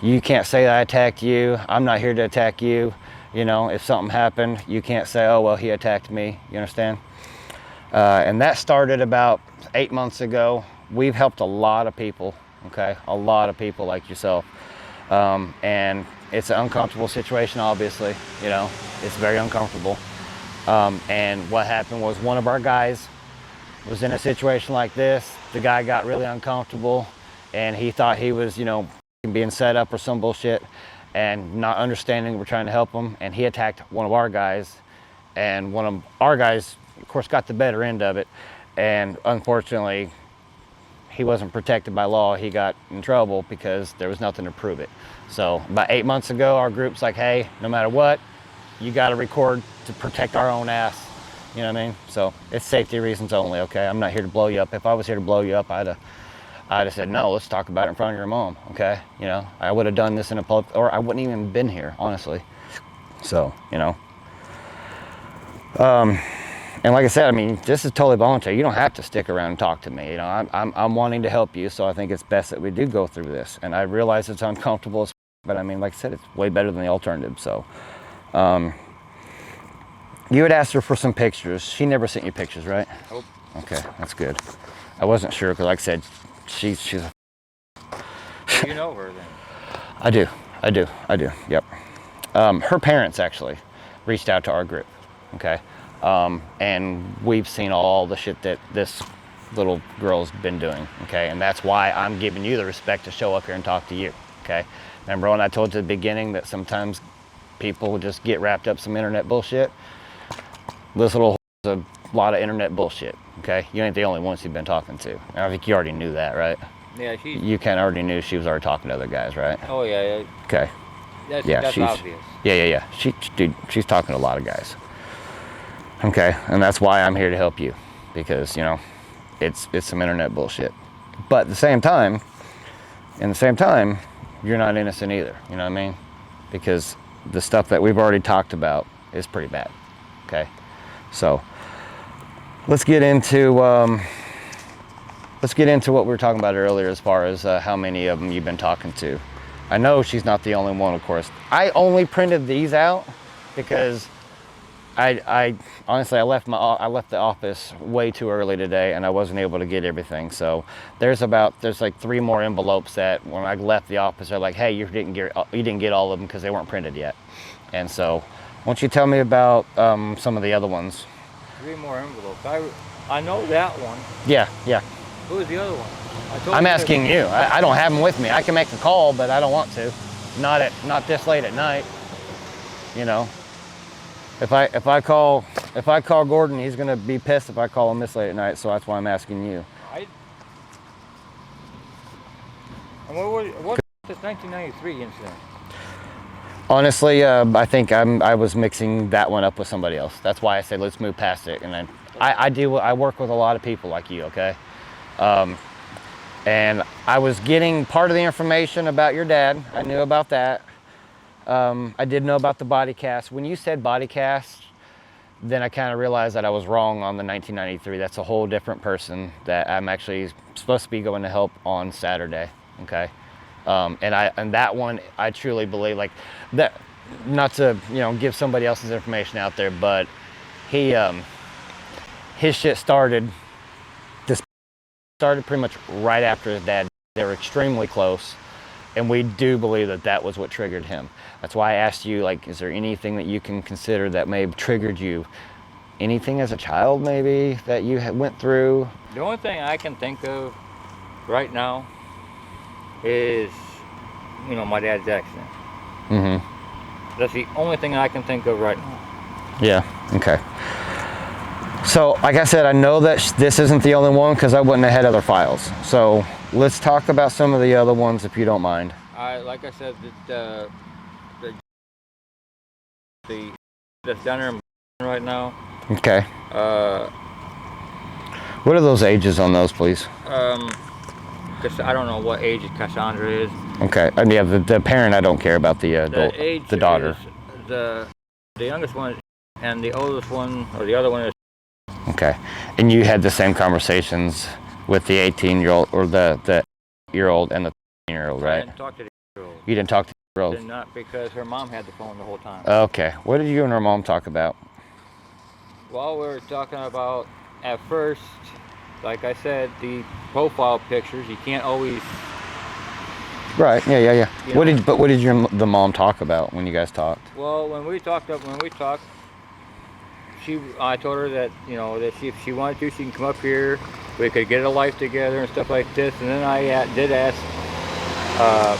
S2: You can't say that I attacked you. I'm not here to attack you. If something happened, you can't say, "Oh, well, he attacked me." You understand? And that started about 8 months ago. We've helped a lot of people, okay? A lot of people like yourself. And it's an uncomfortable situation, obviously. It's very uncomfortable. And what happened was one of our guys was in a situation like this. The guy got really uncomfortable, and he thought he was, being set up or some bullshit, and not understanding we're trying to help him. And he attacked one of our guys, and one of our guys, of course, got the better end of it. And unfortunately, he wasn't protected by law. He got in trouble because there was nothing to prove it. So about 8 months ago, our group's like, "Hey, no matter what, you got to record to protect our own ass." You know what I mean? So it's safety reasons only, okay? I'm not here to blow you up. If I was here to blow you up, I'd I'd have said, no, let's talk about it in front of your mom, okay? You know, I would have done this in a public, or I wouldn't even been here, honestly. So, you know. And like I said, I mean, this is totally voluntary. You don't have to stick around and talk to me. You know, I'm wanting to help you, so I think it's best that we do go through this. And I realize it's uncomfortable, but I mean, like I said, it's way better than the alternative. So, you had asked her for some pictures. She never sent you pictures, right?
S3: Nope.
S2: Okay, that's good. I wasn't sure because, like I said, she's a...
S3: You know her then?
S2: I do. Yep. Her parents actually reached out to our group. Okay. And we've seen all the shit that this little girl's been doing. Okay. And that's why I'm giving you the respect to show up here and talk to you. Okay. Remember when I told you at the beginning that sometimes people just get wrapped up some internet bullshit? This little is a lot of internet bullshit. Okay. You ain't the only one she's been talking to. I think you already knew that, right?
S3: Yeah,
S2: You kind of already knew she was already talking to other guys, right?
S3: Oh yeah.
S2: Okay.
S3: That's obvious.
S2: Yeah. Dude, she's talking to a lot of guys. Okay, and that's why I'm here to help you, because you know, it's some internet bullshit. But at the same time, you're not innocent either. You know what I mean? Because the stuff that we've already talked about is pretty bad. Okay, so let's get into what we were talking about earlier, as far as how many of them you've been talking to. I know she's not the only one, of course. I only printed these out because I honestly, I left the office way too early today, and I wasn't able to get everything. So there's like 3 more envelopes that when I left the office, they're like, hey, you didn't get all of them because they weren't printed yet. And so, why don't you tell me about some of the other ones?
S3: 3 more envelopes. I know that one.
S2: Yeah.
S3: Who was the other one?
S2: I'm asking you. I don't have them with me. I can make a call, but I don't want to. Not this late at night. You know. If I call Gordon, he's gonna be pissed if I call him this late at night. So that's why I'm asking you.
S3: What's this 1993 incident?
S2: Honestly, I think I was mixing that one up with somebody else. That's why I said let's move past it. And then I work with a lot of people like you, okay? And I was getting part of the information about your dad. I knew about that. I did know about the body cast. When you said body cast, then I kind of realized that I was wrong on the 1993. That's a whole different person that I'm actually supposed to be going to help on Saturday. Okay. And that one, I truly believe, like that, not to, you know, give somebody else's information out there, but his shit started pretty much right after his dad. They were extremely close. And we do believe that that was what triggered him. That's why I asked you, like, is there anything that you can consider that may have triggered you? Anything as a child, maybe, that you went through?
S3: The only thing I can think of right now is, you know, my dad's accident.
S2: Mm-hmm.
S3: That's the only thing I can think of right now.
S2: Yeah, okay. So, like I said, I know that this isn't the only one because I wouldn't have had other files. So, let's talk about some of the other ones if you don't mind.
S3: Like I said, that's down there right now.
S2: Okay. What are those ages on those, please?
S3: Cause I don't know what age Cassandra is.
S2: Okay. And yeah, the parent, I don't care about the adult, the daughter.
S3: The youngest one and the oldest one, or the other one is.
S2: Okay. And you had the same conversations with the 18-year-old or the 8-year-old and the 13-year-old, right?
S3: I didn't talk to the 8-year-old.
S2: You didn't talk to the 8-year-old?
S3: Did not, because her mom had the phone the whole time.
S2: Okay. What did you and her mom talk about?
S3: Well, we were talking about, at first, like I said, the profile pictures, you can't always...
S2: Right, yeah. What
S3: know?
S2: did the mom talk about when you guys talked?
S3: Well, when we talked, I told her that, you know, that if she wanted to, she can come up here. We could get a life together and stuff like this. And then I did ask,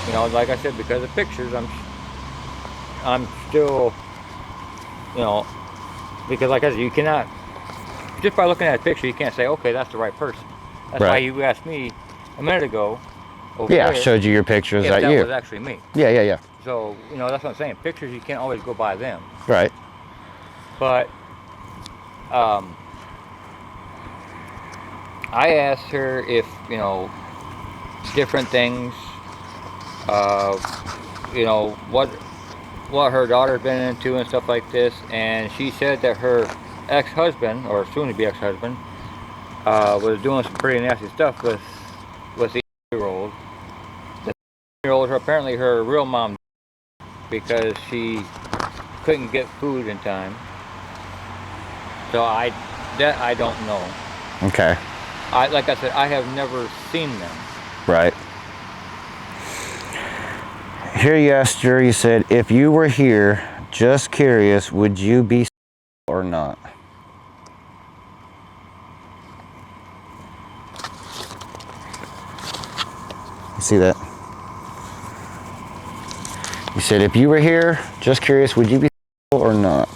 S3: you know, like I said, because of pictures, I'm still, you know, because like I said, you cannot, just by looking at a picture, you can't say, okay, that's the right person. That's
S2: right.
S3: why you asked me a minute ago.
S2: Yeah, I showed you your pictures.
S3: That was actually me.
S2: Yeah.
S3: So, you know, that's what I'm saying. Pictures, you can't always go by them.
S2: Right.
S3: But I asked her if, you know, different things. You know, what her daughter's been into and stuff like this. And she said that her ex-husband, or soon-to-be ex-husband, was doing some pretty nasty stuff with the 8-year-old. The 8-year-old was apparently her real mom because she couldn't get food in time. So I don't know.
S2: Okay.
S3: Like I said, I have never seen them.
S2: Right. Here you asked her, you said, if you were here, just curious, would you be or not? You see that? You said, if you were here, just curious, would you be or not?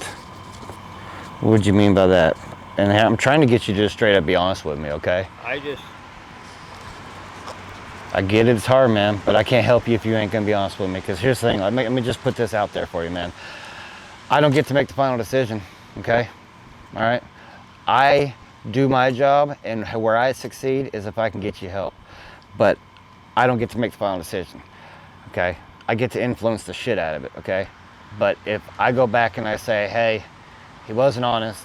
S2: What would you mean by that? And I'm trying to get you to just straight up be honest with me, okay? I get it, it's hard, man, but I can't help you if you ain't gonna be honest with me. Because here's the thing, let me just put this out there for you, man. I don't get to make the final decision, okay? All right? I do my job, and where I succeed is if I can get you help. But I don't get to make the final decision, okay? I get to influence the shit out of it, okay? But if I go back and I say, hey, he wasn't honest,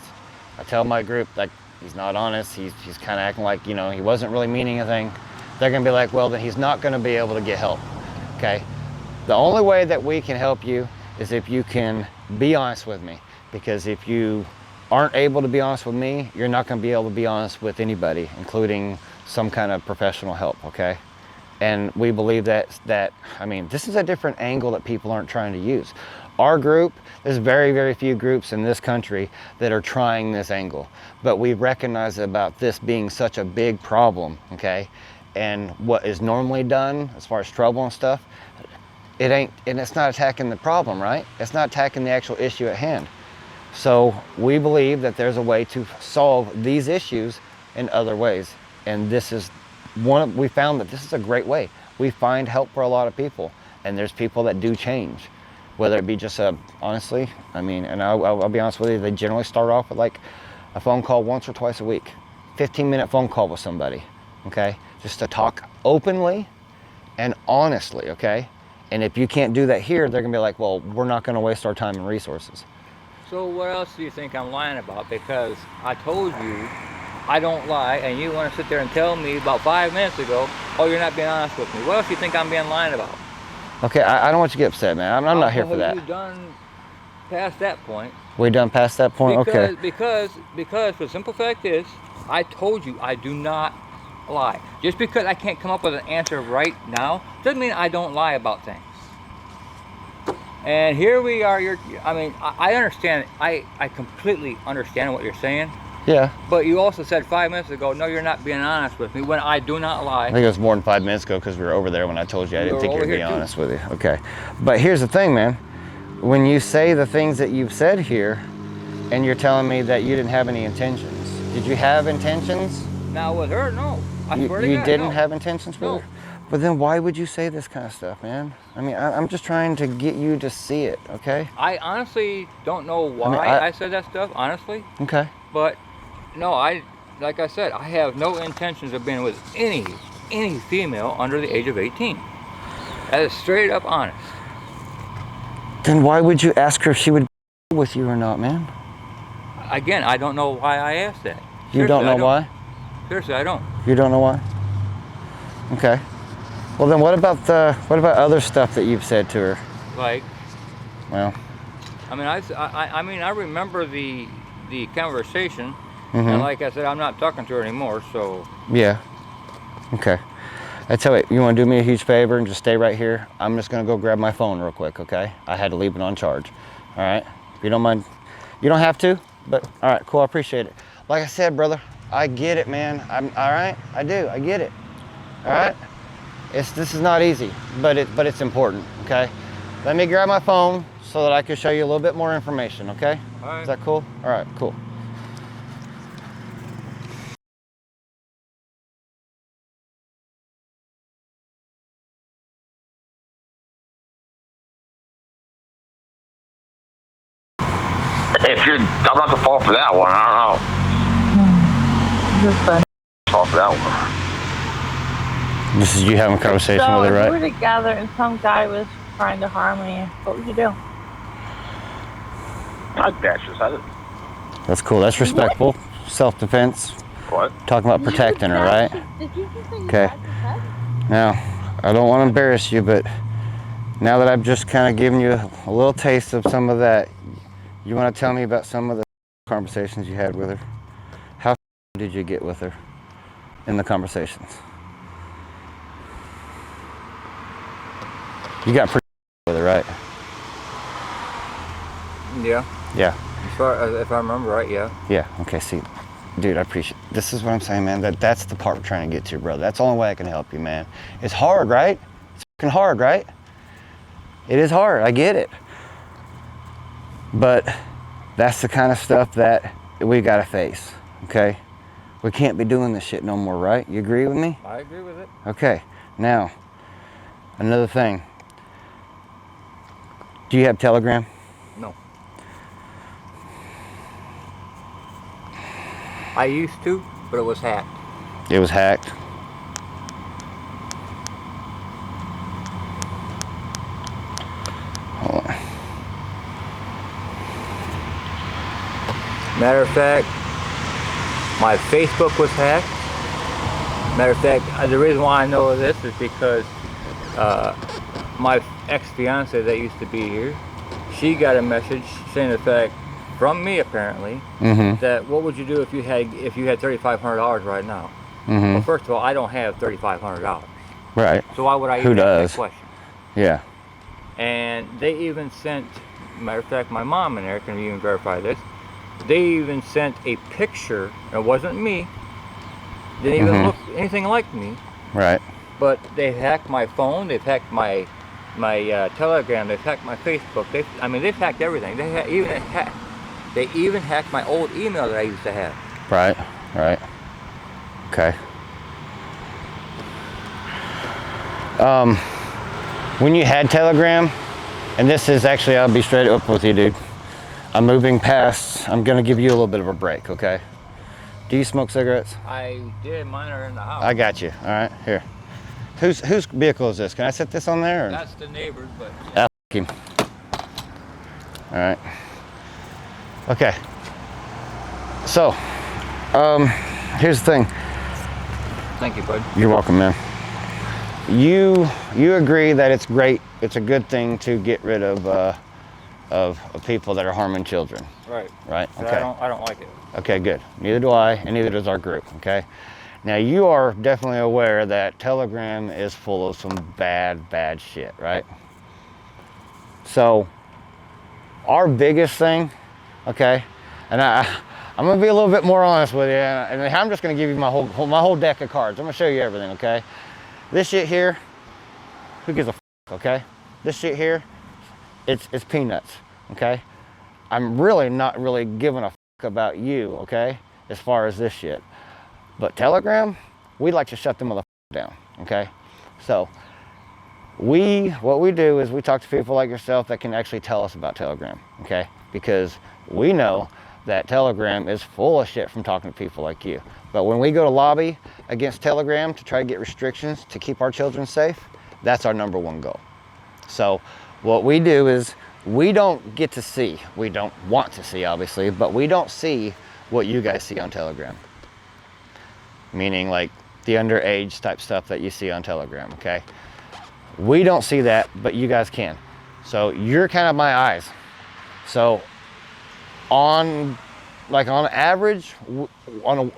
S2: I tell my group, like, he's not honest, he's kind of acting like, you know, he wasn't really meaning anything, they're gonna be like, well, then he's not gonna be able to get help, okay? The only way that we can help you is if you can be honest with me, because if you aren't able to be honest with me, you're not gonna be able to be honest with anybody, including some kind of professional help, okay? And we believe that, I mean, this is a different angle that people aren't trying to use. Our group, there's very, very few groups in this country that are trying this angle, but we recognize about this being such a big problem, okay? And what is normally done as far as trouble and stuff, it ain't, and it's not attacking the problem, right? It's not attacking the actual issue at hand. So we believe that there's a way to solve these issues in other ways. And this is we found that this is a great way. We find help for a lot of people, and there's people that do change. Whether it be just honestly, I mean, and I'll be honest with you, they generally start off with like a phone call once or twice a week, 15-minute phone call with somebody, okay? Just to talk openly and honestly, okay? And if you can't do that here, they're gonna be like, well, we're not gonna waste our time and resources.
S3: So what else do you think I'm lying about? Because I told you I don't lie, and you want to sit there and tell me about 5 minutes ago, oh, you're not being honest with me. What else do you think I'm being lying about?
S2: Okay, I don't want you to get upset, man. I'm not here for that.
S3: Have you done past that point?
S2: We done past that point?
S3: Because,
S2: okay.
S3: Because the simple fact is, I told you I do not lie. Just because I can't come up with an answer right now doesn't mean I don't lie about things. And here we are. I mean, I understand. I completely understand what you're saying.
S2: Yeah.
S3: But you also said 5 minutes ago, no, you're not being honest with me, when I do not lie.
S2: I think it was more than 5 minutes ago because we were over there when I told you I didn't think you were being honest with you. Okay. But here's the thing, man. When you say the things that you've said here, and you're telling me that you didn't have any intentions, did you have intentions?
S3: Now with her, no. I swear to
S2: God, you didn't
S3: no.
S2: have intentions with her? But then why would you say this kind of stuff, man? I mean, I'm just trying to get you to see it, okay?
S3: I honestly don't know why I said that stuff, honestly.
S2: Okay.
S3: But no, like I said, I have no intentions of being with any female under the age of 18. That is straight up honest.
S2: Then why would you ask her if she would be with you or not, man?
S3: Again, I don't know why I asked that.
S2: You don't know why?
S3: Seriously, I don't.
S2: You don't know why? Okay. Well, then what about other stuff that you've said to her?
S3: Like?
S2: Well.
S3: I mean, I remember the conversation,
S2: Mm-hmm.
S3: and like I said, I'm not talking to her anymore, so.
S2: Yeah. Okay. I tell you want to do me a huge favor and just stay right here? I'm just going to go grab my phone real quick, okay? I had to leave it on charge. All right? If you don't mind. You don't have to, but all right, cool. I appreciate it. Like I said, brother, I get it, man. All right? I do. I get it. All right? This is not easy, but it's important, okay? Let me grab my phone so that I can show you a little bit more information, okay?
S3: All right.
S2: Is that cool? All right, cool.
S4: I'm not the fault for that one. I don't know.
S5: You're funny.
S4: Fault for that one.
S2: This is you having a conversation
S4: So
S2: with her,
S4: if
S2: right?
S4: we were together and some guy was trying to harm me, what would you do?
S5: I'd bash his head.
S2: That's cool. That's respectful. Self-defense.
S5: What?
S2: Talking about protecting her, right?
S4: Did you just say you
S2: Okay.
S4: bashed his head?
S2: Now, I don't want to embarrass you, but now that I've just kind of given you a little taste of some of that, you want to tell me about some of the conversations you had with her? How did you get with her in the conversations? You got pretty with her, right?
S3: Yeah.
S2: Yeah.
S3: As far as if I remember right, yeah.
S2: Yeah. Okay. See, dude, I appreciate. This is what I'm saying, man. That's the part we're trying to get to, bro. That's the only way I can help you, man. It's hard, right? It's fucking hard, right? It is hard. I get it. But that's the kind of stuff that we gotta face. Okay. We can't be doing this shit no more, right? You agree with me?
S3: I agree with it.
S2: Okay. Now, another thing. Do you have Telegram?
S3: No. I used to, but it was hacked.
S2: It was hacked. Hold on.
S3: Matter of fact, my Facebook was hacked. Matter of fact, the reason why I know this is because my ex-fiance that used to be here, she got a message saying the fact from me apparently that what would you do if you had $3,500 right now? Well, first of all, I don't have $3,500.
S2: Right.
S3: So why would I
S2: Who
S3: even ask
S2: does?
S3: that question?
S2: Yeah.
S3: And they even sent, matter of fact, my mom and Eric can even verify this. They even sent a picture. It wasn't me. Didn't even look anything like me.
S2: Right.
S3: But they hacked my phone. They've hacked my Telegram. They've hacked my Facebook. They've hacked everything. They even hacked my old email that I used to have.
S2: Right. Right. Okay. When you had Telegram, and this is actually, I'll be straight up with you, dude. I'm gonna give you a little bit of a break, okay? Do you smoke cigarettes?
S3: I did. Mine are in the house.
S2: I got you. All right, here. Whose vehicle is this? Can I set this on there? Or?
S3: That's the neighbor's, but.
S2: Ah, f him. All right. Okay. So, here's the thing.
S3: Thank you, bud.
S2: You're welcome, man. You agree that it's great, it's a good thing to get rid of people that are harming children.
S3: Right.
S2: Right?
S3: So
S2: Okay.
S3: I don't like it.
S2: Okay, good. Neither do I, and neither does our group, okay? Now, you are definitely aware that Telegram is full of some bad shit, right? So, our biggest thing, okay, and I'm gonna be a little bit more honest with you, and I'm just gonna give you my whole deck of cards. I'm gonna show you everything, okay? This shit here, who gives a f, okay? This shit here, it's peanuts, okay? I'm really not really giving a f about you, okay? As far as this shit. But Telegram, we like to shut them motherfuckers down, okay? So, what we do is we talk to people like yourself that can actually tell us about Telegram, okay? Because we know that Telegram is full of shit from talking to people like you. But when we go to lobby against Telegram to try to get restrictions to keep our children safe, that's our number one goal. So what we do is we don't get to see, we don't want to see obviously, but we don't see what you guys see on Telegram. Meaning like the underage type stuff that you see on Telegram, okay? We don't see that, but you guys can. So you're kind of my eyes. So on average,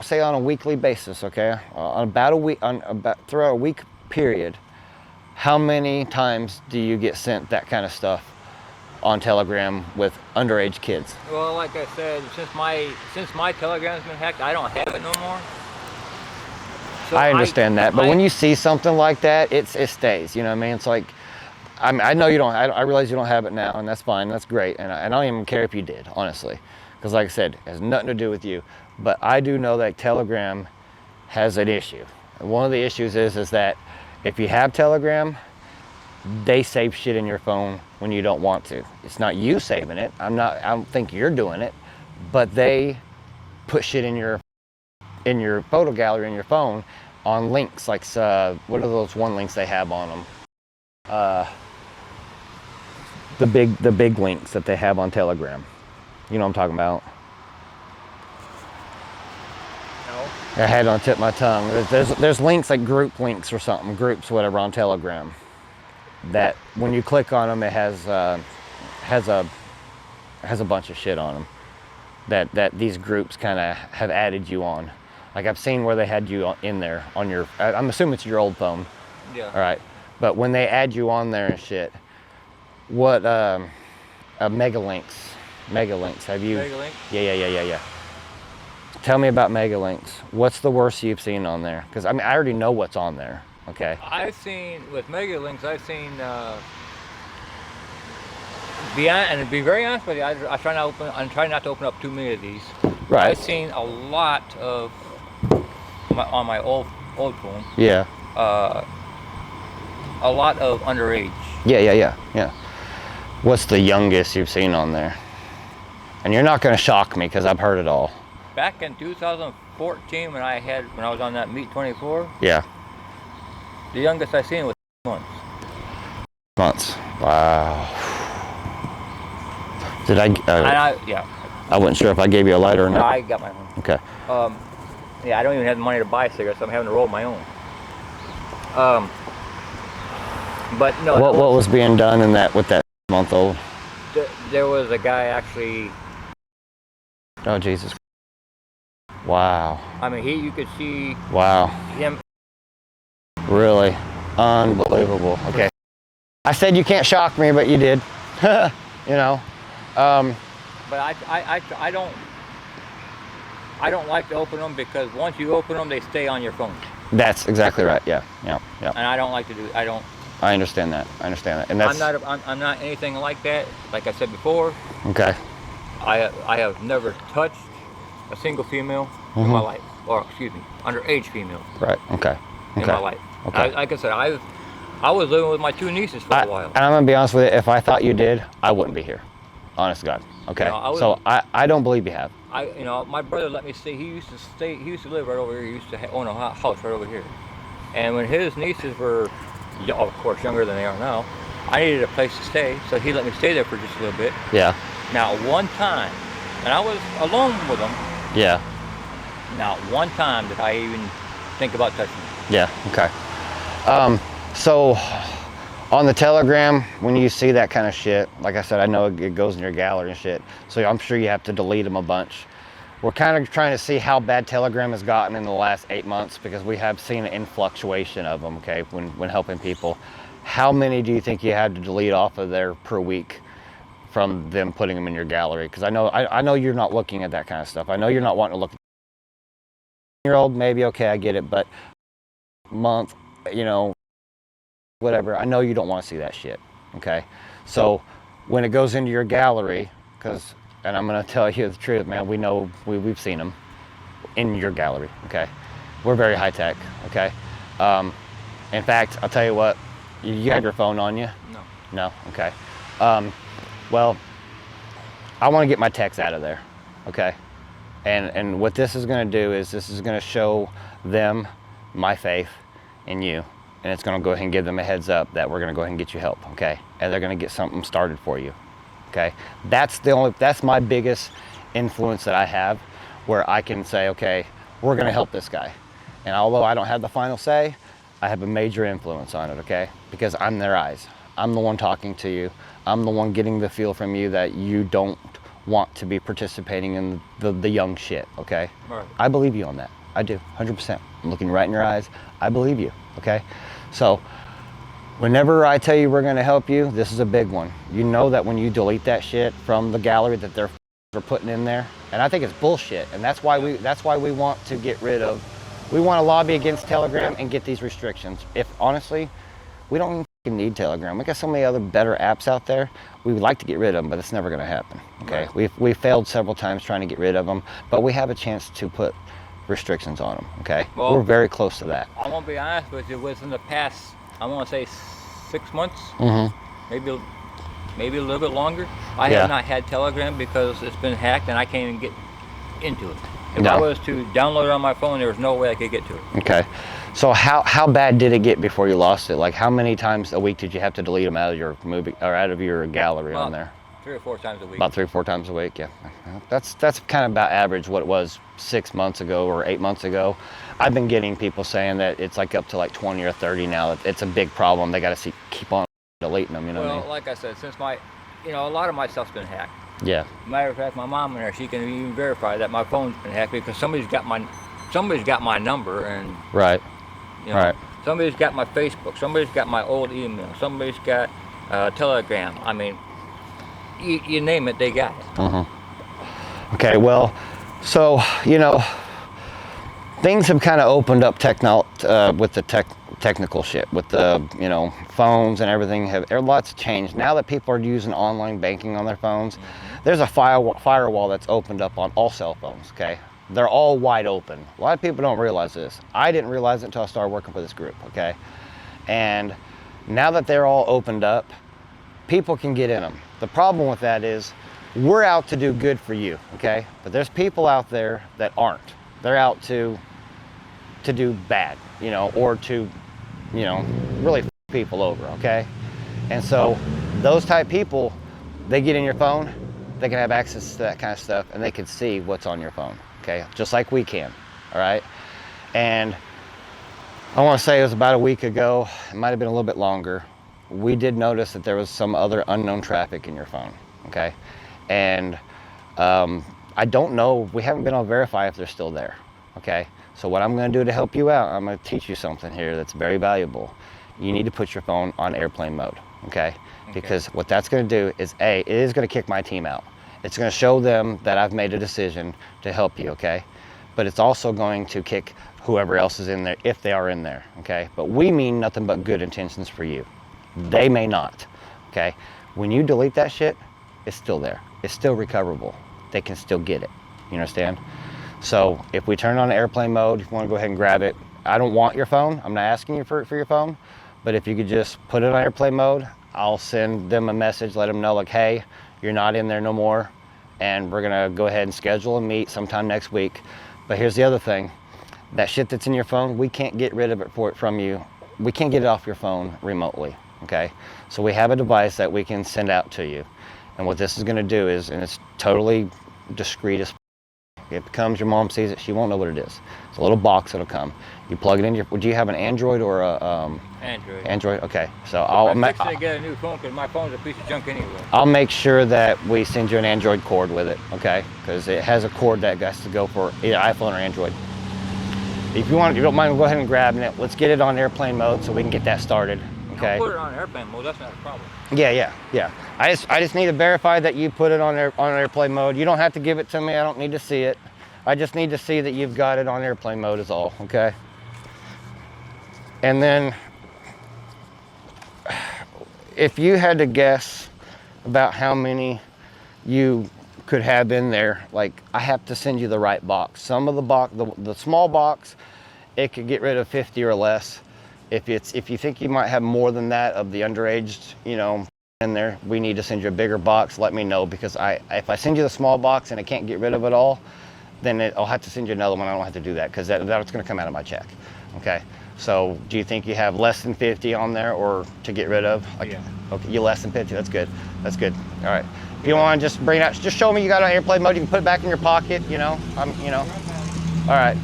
S2: say on a weekly basis, okay, throughout a week period, how many times do you get sent that kind of stuff on Telegram with underage kids?
S3: Well, like I said, since my Telegram's been hacked, I don't have it no more. So
S2: I understand that, but when you see something like that, it stays. You know what I mean? It's like, I know you don't. I realize you don't have it now, and that's fine. That's great, and I don't even care if you did, honestly, because like I said, it has nothing to do with you. But I do know that Telegram has an issue. And one of the issues is that if you have Telegram, they save shit in your phone when you don't want to. It's not you saving it. I don't think you're doing it, but they put shit in your photo gallery in your phone on links, like what are those one links they have on them? The big links that they have on Telegram. You know what I'm talking about?
S3: No.
S2: I had it on the tip of my tongue. There's links like group links or something, groups, whatever, on Telegram. That when you click on them, it has a bunch of shit on them. That these groups kind of have added you on. Like I've seen where they had you in there on your. I'm assuming it's your old phone.
S3: Yeah.
S2: All right. But when they add you on there and shit, what Megalinks have you?
S3: Megalink?
S2: Yeah. Tell me about Megalinks. What's the worst you've seen on there? Because I mean, I already know what's on there. Okay.
S3: I've seen with Megalinks. I've seen. To be very honest with you, I'm trying not to open up too many of these.
S2: Right.
S3: I've seen a lot of on my old phone.
S2: Yeah.
S3: A lot of underage.
S2: Yeah. What's the youngest you've seen on there? And you're not going to shock me because I've heard it all.
S3: Back in 2014, when I was on that Meet 24.
S2: Yeah.
S3: The youngest I seen was
S2: months. Wow. Did
S3: yeah.
S2: I wasn't sure if I gave you a lighter or
S3: No,
S2: not.
S3: I got my own.
S2: Okay.
S3: Yeah, I don't even have the money to buy cigarettes, so I'm having to roll my own. But no.
S2: What was being done in that with that month-old?
S3: There was a guy actually.
S2: Oh Jesus. Wow.
S3: I mean, you could see.
S2: Wow.
S3: Him.
S2: Really, unbelievable. Okay. I said you can't shock me, but you did. You know.
S3: But I don't like to open them because once you open them, they stay on your phone.
S2: That's exactly right. Yeah.
S3: And I don't like to do.
S2: I understand that. And that's.
S3: I'm not anything like that. Like I said before.
S2: Okay.
S3: I have never touched a single female in my life, or excuse me, underage female.
S2: Right. Okay.
S3: In my life.
S2: Okay.
S3: Like I said, I was living with my two nieces for a while.
S2: And I'm gonna be honest with you. If I thought you did, I wouldn't be here. Honest to God. Okay.
S3: You know,
S2: So I don't believe you have.
S3: My brother let me stay. He used to live right over here. He used to own a house right over here. And when his nieces were, of course, younger than they are now, I needed a place to stay, so he let me stay there for just a little bit.
S2: Yeah. Now,
S3: one time, and I was alone with them.
S2: Yeah.
S3: Not one time did I even think about touching them.
S2: Yeah. Okay. So on the Telegram, when you see that kind of shit, like I said, I know it goes in your gallery and shit, so I'm sure you have to delete them a bunch. We're kind of trying to see how bad Telegram has gotten in the last 8 months because we have seen an influctuation of them, okay, when helping people. How many do you think you had to delete off of there per week from them putting them in your gallery? Because I know you're not looking at that kind of stuff. I know you're not wanting to look at year-old, maybe, okay, I get it, but month, whatever, I know you don't want to see that shit, okay? So when it goes into your gallery, and I'm going to tell you the truth, man, we've seen them in your gallery, okay? We're very high tech, okay? In fact, I'll tell you what, you have your phone on you?
S3: No.
S2: No? Okay. Well, I want to get my text out of there, okay? And what this is going to do is this is going to show them my faith in you. And it's going to go ahead and give them a heads up that we're going to go ahead and get you help, okay? And they're going to get something started for you, okay? That's my biggest influence that I have, where I can say, okay, we're going to help this guy. And although I don't have the final say, I have a major influence on it, okay? Because I'm their eyes. I'm the one talking to you. I'm the one getting the feel from you that you don't want to be participating in the young shit, okay?
S3: Right.
S2: I believe you on that. I do, 100%. I'm looking right in your eyes. I believe you, okay? So whenever I tell you we're going to help you, this is a big one. You know that when you delete that shit from the gallery that they're putting in there, and I think it's bullshit, and that's why we want to get rid of. We want to lobby against Telegram and get these restrictions. If honestly, we don't even need Telegram. We got so many other better apps out there. We would like to get rid of them, but it's never going to happen. Okay,
S3: Right.
S2: We've failed several times trying to get rid of them, but we have a chance to put restrictions on them. Okay,
S3: Well,
S2: we're very close to that.
S3: I won't be honest with you. Within the past, I want to say 6 months, maybe a little bit longer. I
S2: Yeah.
S3: have not had Telegram because it's been hacked and I can't even get into it. If
S2: No.
S3: I was to download it on my phone, there was no way I could get to it.
S2: Okay, So how bad did it get before you lost it? Like how many times a week did you have to delete them out of your movie or out of your gallery on there?
S3: 3 or 4 times a week.
S2: About 3 or 4 times a week, yeah. That's kind of about average what it was 6 months ago or 8 months ago. I've been getting people saying that it's like up to like 20 or 30 now. It's a big problem. They got to keep on deleting them, you know what I mean?
S3: Well, like I said, since a lot of my stuff's been hacked.
S2: Yeah.
S3: Matter of fact, my mom in there, she can even verify that my phone's been hacked because somebody's got my number and
S2: Right. Right.
S3: Somebody's got my Facebook, somebody's got my old email, somebody's got Telegram. I mean, you name it, they got it.
S2: Okay, well, so, things have kind of opened up with the technical shit, with the, phones and everything. Lots changed. Now that people are using online banking on their phones, there's a firewall that's opened up on all cell phones, okay? They're all wide open. A lot of people don't realize this. I didn't realize it until I started working for this group, okay? And now that they're all opened up, people can get in them. The problem with that is we're out to do good for you, okay? But there's people out there that aren't. They're out to do bad, or to, really f people over, okay? And so those type people, they get in your phone, they can have access to that kind of stuff, and they can see what's on your phone, okay? Just like we can, all right? And I want to say it was about a week ago, it might have been a little bit longer, we did notice that there was some other unknown traffic in your phone, okay? And I don't know, we haven't been able to verify if they're still there, okay? So what I'm gonna do to help you out, I'm gonna teach you something here that's very valuable. You need to put your phone on airplane mode, okay? Because what that's gonna do is it is gonna kick my team out. It's gonna show them that I've made a decision to help you, okay? But it's also going to kick whoever else is in there, if they are in there, okay? But we mean nothing but good intentions for you. They may not, okay? When you delete that shit, it's still there. It's still recoverable. They can still get it, you understand? So if we turn on airplane mode, if you want to go ahead and grab it, I don't want your phone. I'm not asking you for your phone, but if you could just put it on airplane mode, I'll send them a message, let them know like, hey, you're not in there no more, and we're gonna go ahead and schedule a meet sometime next week. But here's the other thing, that shit that's in your phone, we can't get rid of it from you. We can't get it off your phone remotely, okay? So we have a device that we can send out to you. And what this is gonna do is, and it's totally discreet as it comes, your mom sees it, she won't know what it is. It's a little box that'll come. You plug it in do you have an Android or a
S3: Android.
S2: Android, okay. So
S3: I'm fixing to get a new phone because my phone's a piece of junk anyway.
S2: I'll make sure that we send you an Android cord with it, okay? Because it has a cord that has to go for either iPhone or Android. If you don't mind, go ahead and grab it. Let's get it on airplane mode so we can get that started, okay?
S3: I'll put it on airplane mode, that's not a problem.
S2: Yeah. I just need to verify that you put it on airplane mode. You don't have to give it to me. I don't need to see it. I just need to see that you've got it on airplane mode is all, okay? And then if you had to guess about how many you could have in there, like I have to send you the right box. Some of the small box, it could get rid of 50 or less. If you think you might have more than that of the underaged, in there, we need to send you a bigger box. Let me know, because if I send you the small box and I can't get rid of it all, then I'll have to send you another one. I don't have to do that because that's going to come out of my check. Okay. So do you think you have less than 50 on there or to get rid of?
S3: Yeah.
S2: Okay, you less than 50. That's good. That's good. All right. If you want to just bring it out, just show me you got it on airplane mode. You can put it back in your pocket. All right.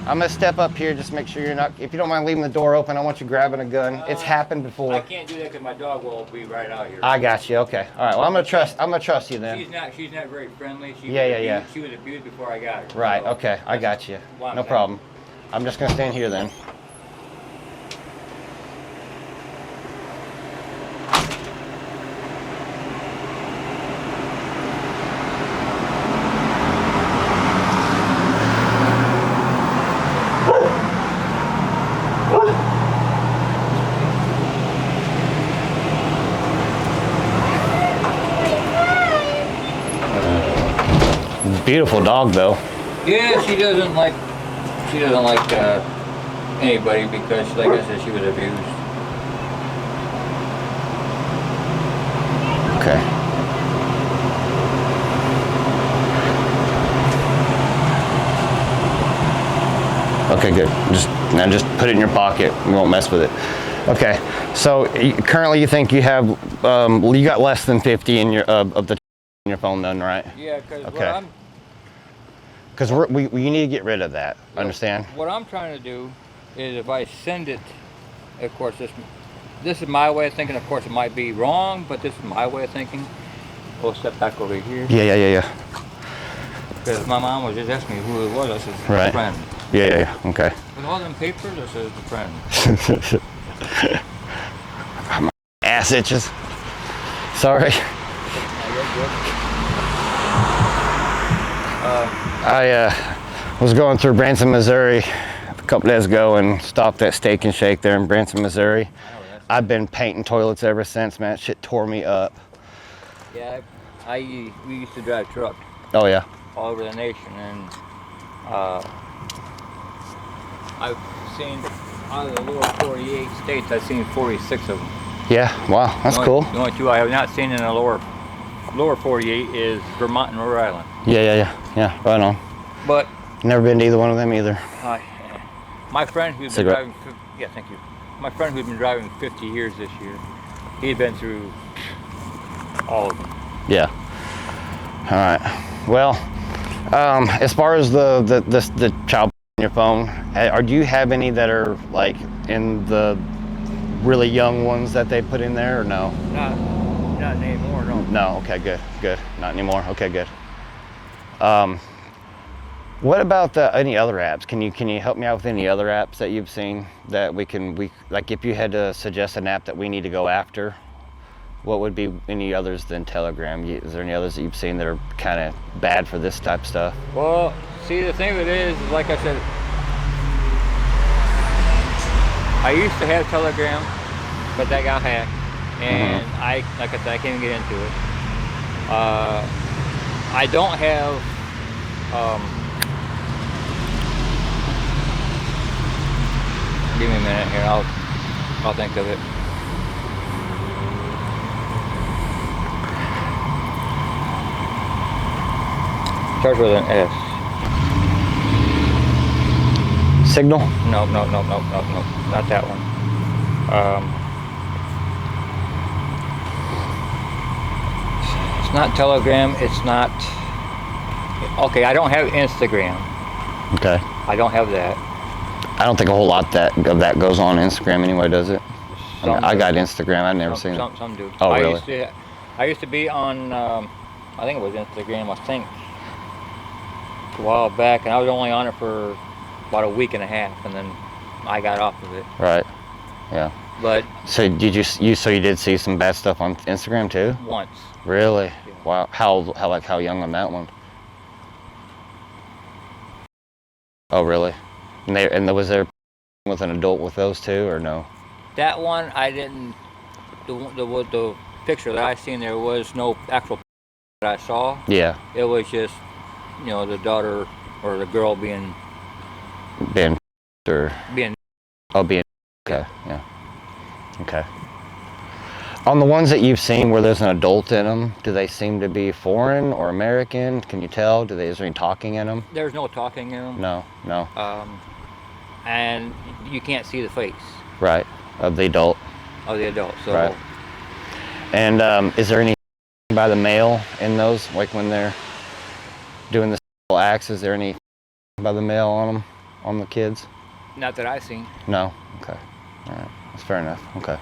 S2: I'm gonna step up here, just make sure you're not, if you don't mind leaving the door open, I want you grabbing a gun. It's happened before.
S3: I can't do that because my dog will be right out here.
S2: I got you, okay. All right, well, I'm gonna trust you then.
S3: She's not very friendly. She was abused before I got her.
S2: Right,
S3: so
S2: okay, I got you. No problem. I'm just gonna stand here then. Beautiful dog though.
S3: Yeah, she doesn't like anybody because, like I said, she was abused.
S2: Okay. Okay, good. Just Now just put it in your pocket. We won't mess with it. Okay. So currently, you think you have you got less than 50 in your of the in your phone, then, right?
S3: Yeah, because
S2: Okay. Because we need to get rid of that. Understand?
S3: What I'm trying to do is if I send it, of course, this is my way of thinking. Of course, it might be wrong, but this is my way of thinking. We'll step back over here.
S2: Yeah.
S3: Because my mom was just asking me who it was. I said,
S2: Right.
S3: friend.
S2: Yeah. Okay.
S3: With all them papers, I said, the friend.
S2: My ass itches. Sorry. I was going through Branson, Missouri a couple days ago and stopped at Steak and Shake there in Branson, Missouri. I've been painting toilets ever since, man. That shit tore me up.
S3: Yeah, we used to drive truck
S2: Oh yeah.
S3: all over the nation, and I've seen out of the lower 48 states, I've seen 46 of them.
S2: Yeah. Wow. That's cool.
S3: The only two I have not seen in the lower 48 is Vermont and Rhode Island.
S2: Yeah. Right on.
S3: But
S2: Never been to either one of them either.
S3: my friend who's been driving, yeah, thank you. My friend who's been driving 50 years this year, he'd been through all of them.
S2: Yeah. All right. Well, as far as the child on your phone, do you have any that are like in the really young ones that they put in there, or no?
S3: Not anymore, no.
S2: No. Okay. Good. Not anymore. Okay. Good. What about any other apps? Can you help me out with any other apps that you've seen that we like? If you had to suggest an app that we need to go after, what would be any others than Telegram? Is there any others that you've seen that are kind of bad for this type of stuff?
S3: Well, see, the thing of it is, like I said, I used to have Telegram, but that got hacked, and I can't even get into it. I don't have. Give me a minute here. I'll think of it. Starts with an S.
S2: Signal?
S3: No, not that one. It's not Telegram. It's not. Okay, I don't have Instagram.
S2: Okay.
S3: I don't have that.
S2: I don't think a whole lot of that goes on Instagram anyway, does it? I got Instagram. I've never seen it.
S3: Some do.
S2: Oh, really?
S3: I used to be on. I think it was Instagram. I think a while back, and I was only on it for about a week and a half, and then I got off of it.
S2: Right. Yeah.
S3: But
S2: so did you did see some bad stuff on Instagram too?
S3: Once.
S2: Really?
S3: Yeah.
S2: Wow. How young on that one? Oh, really? And was there with an adult with those two, or no?
S3: That one I didn't. The picture that I seen, there was no actual that I saw.
S2: Yeah.
S3: It was just, the daughter or the girl being.
S2: Being. Or.
S3: Being.
S2: Oh, being. Okay. Yeah. Okay. On the ones that you've seen where there's an adult in them, do they seem to be foreign or American? Can you tell? Is there any talking in them?
S3: There's no talking in them.
S2: No.
S3: And you can't see the face.
S2: Right. Of the adult.
S3: Of the adult. So.
S2: Right. And is there any by the mail in those? Like when they're doing the sexual acts, is there any by the mail on them, on the kids?
S3: Not that I've seen.
S2: No. Okay. All right. That's fair enough. Okay.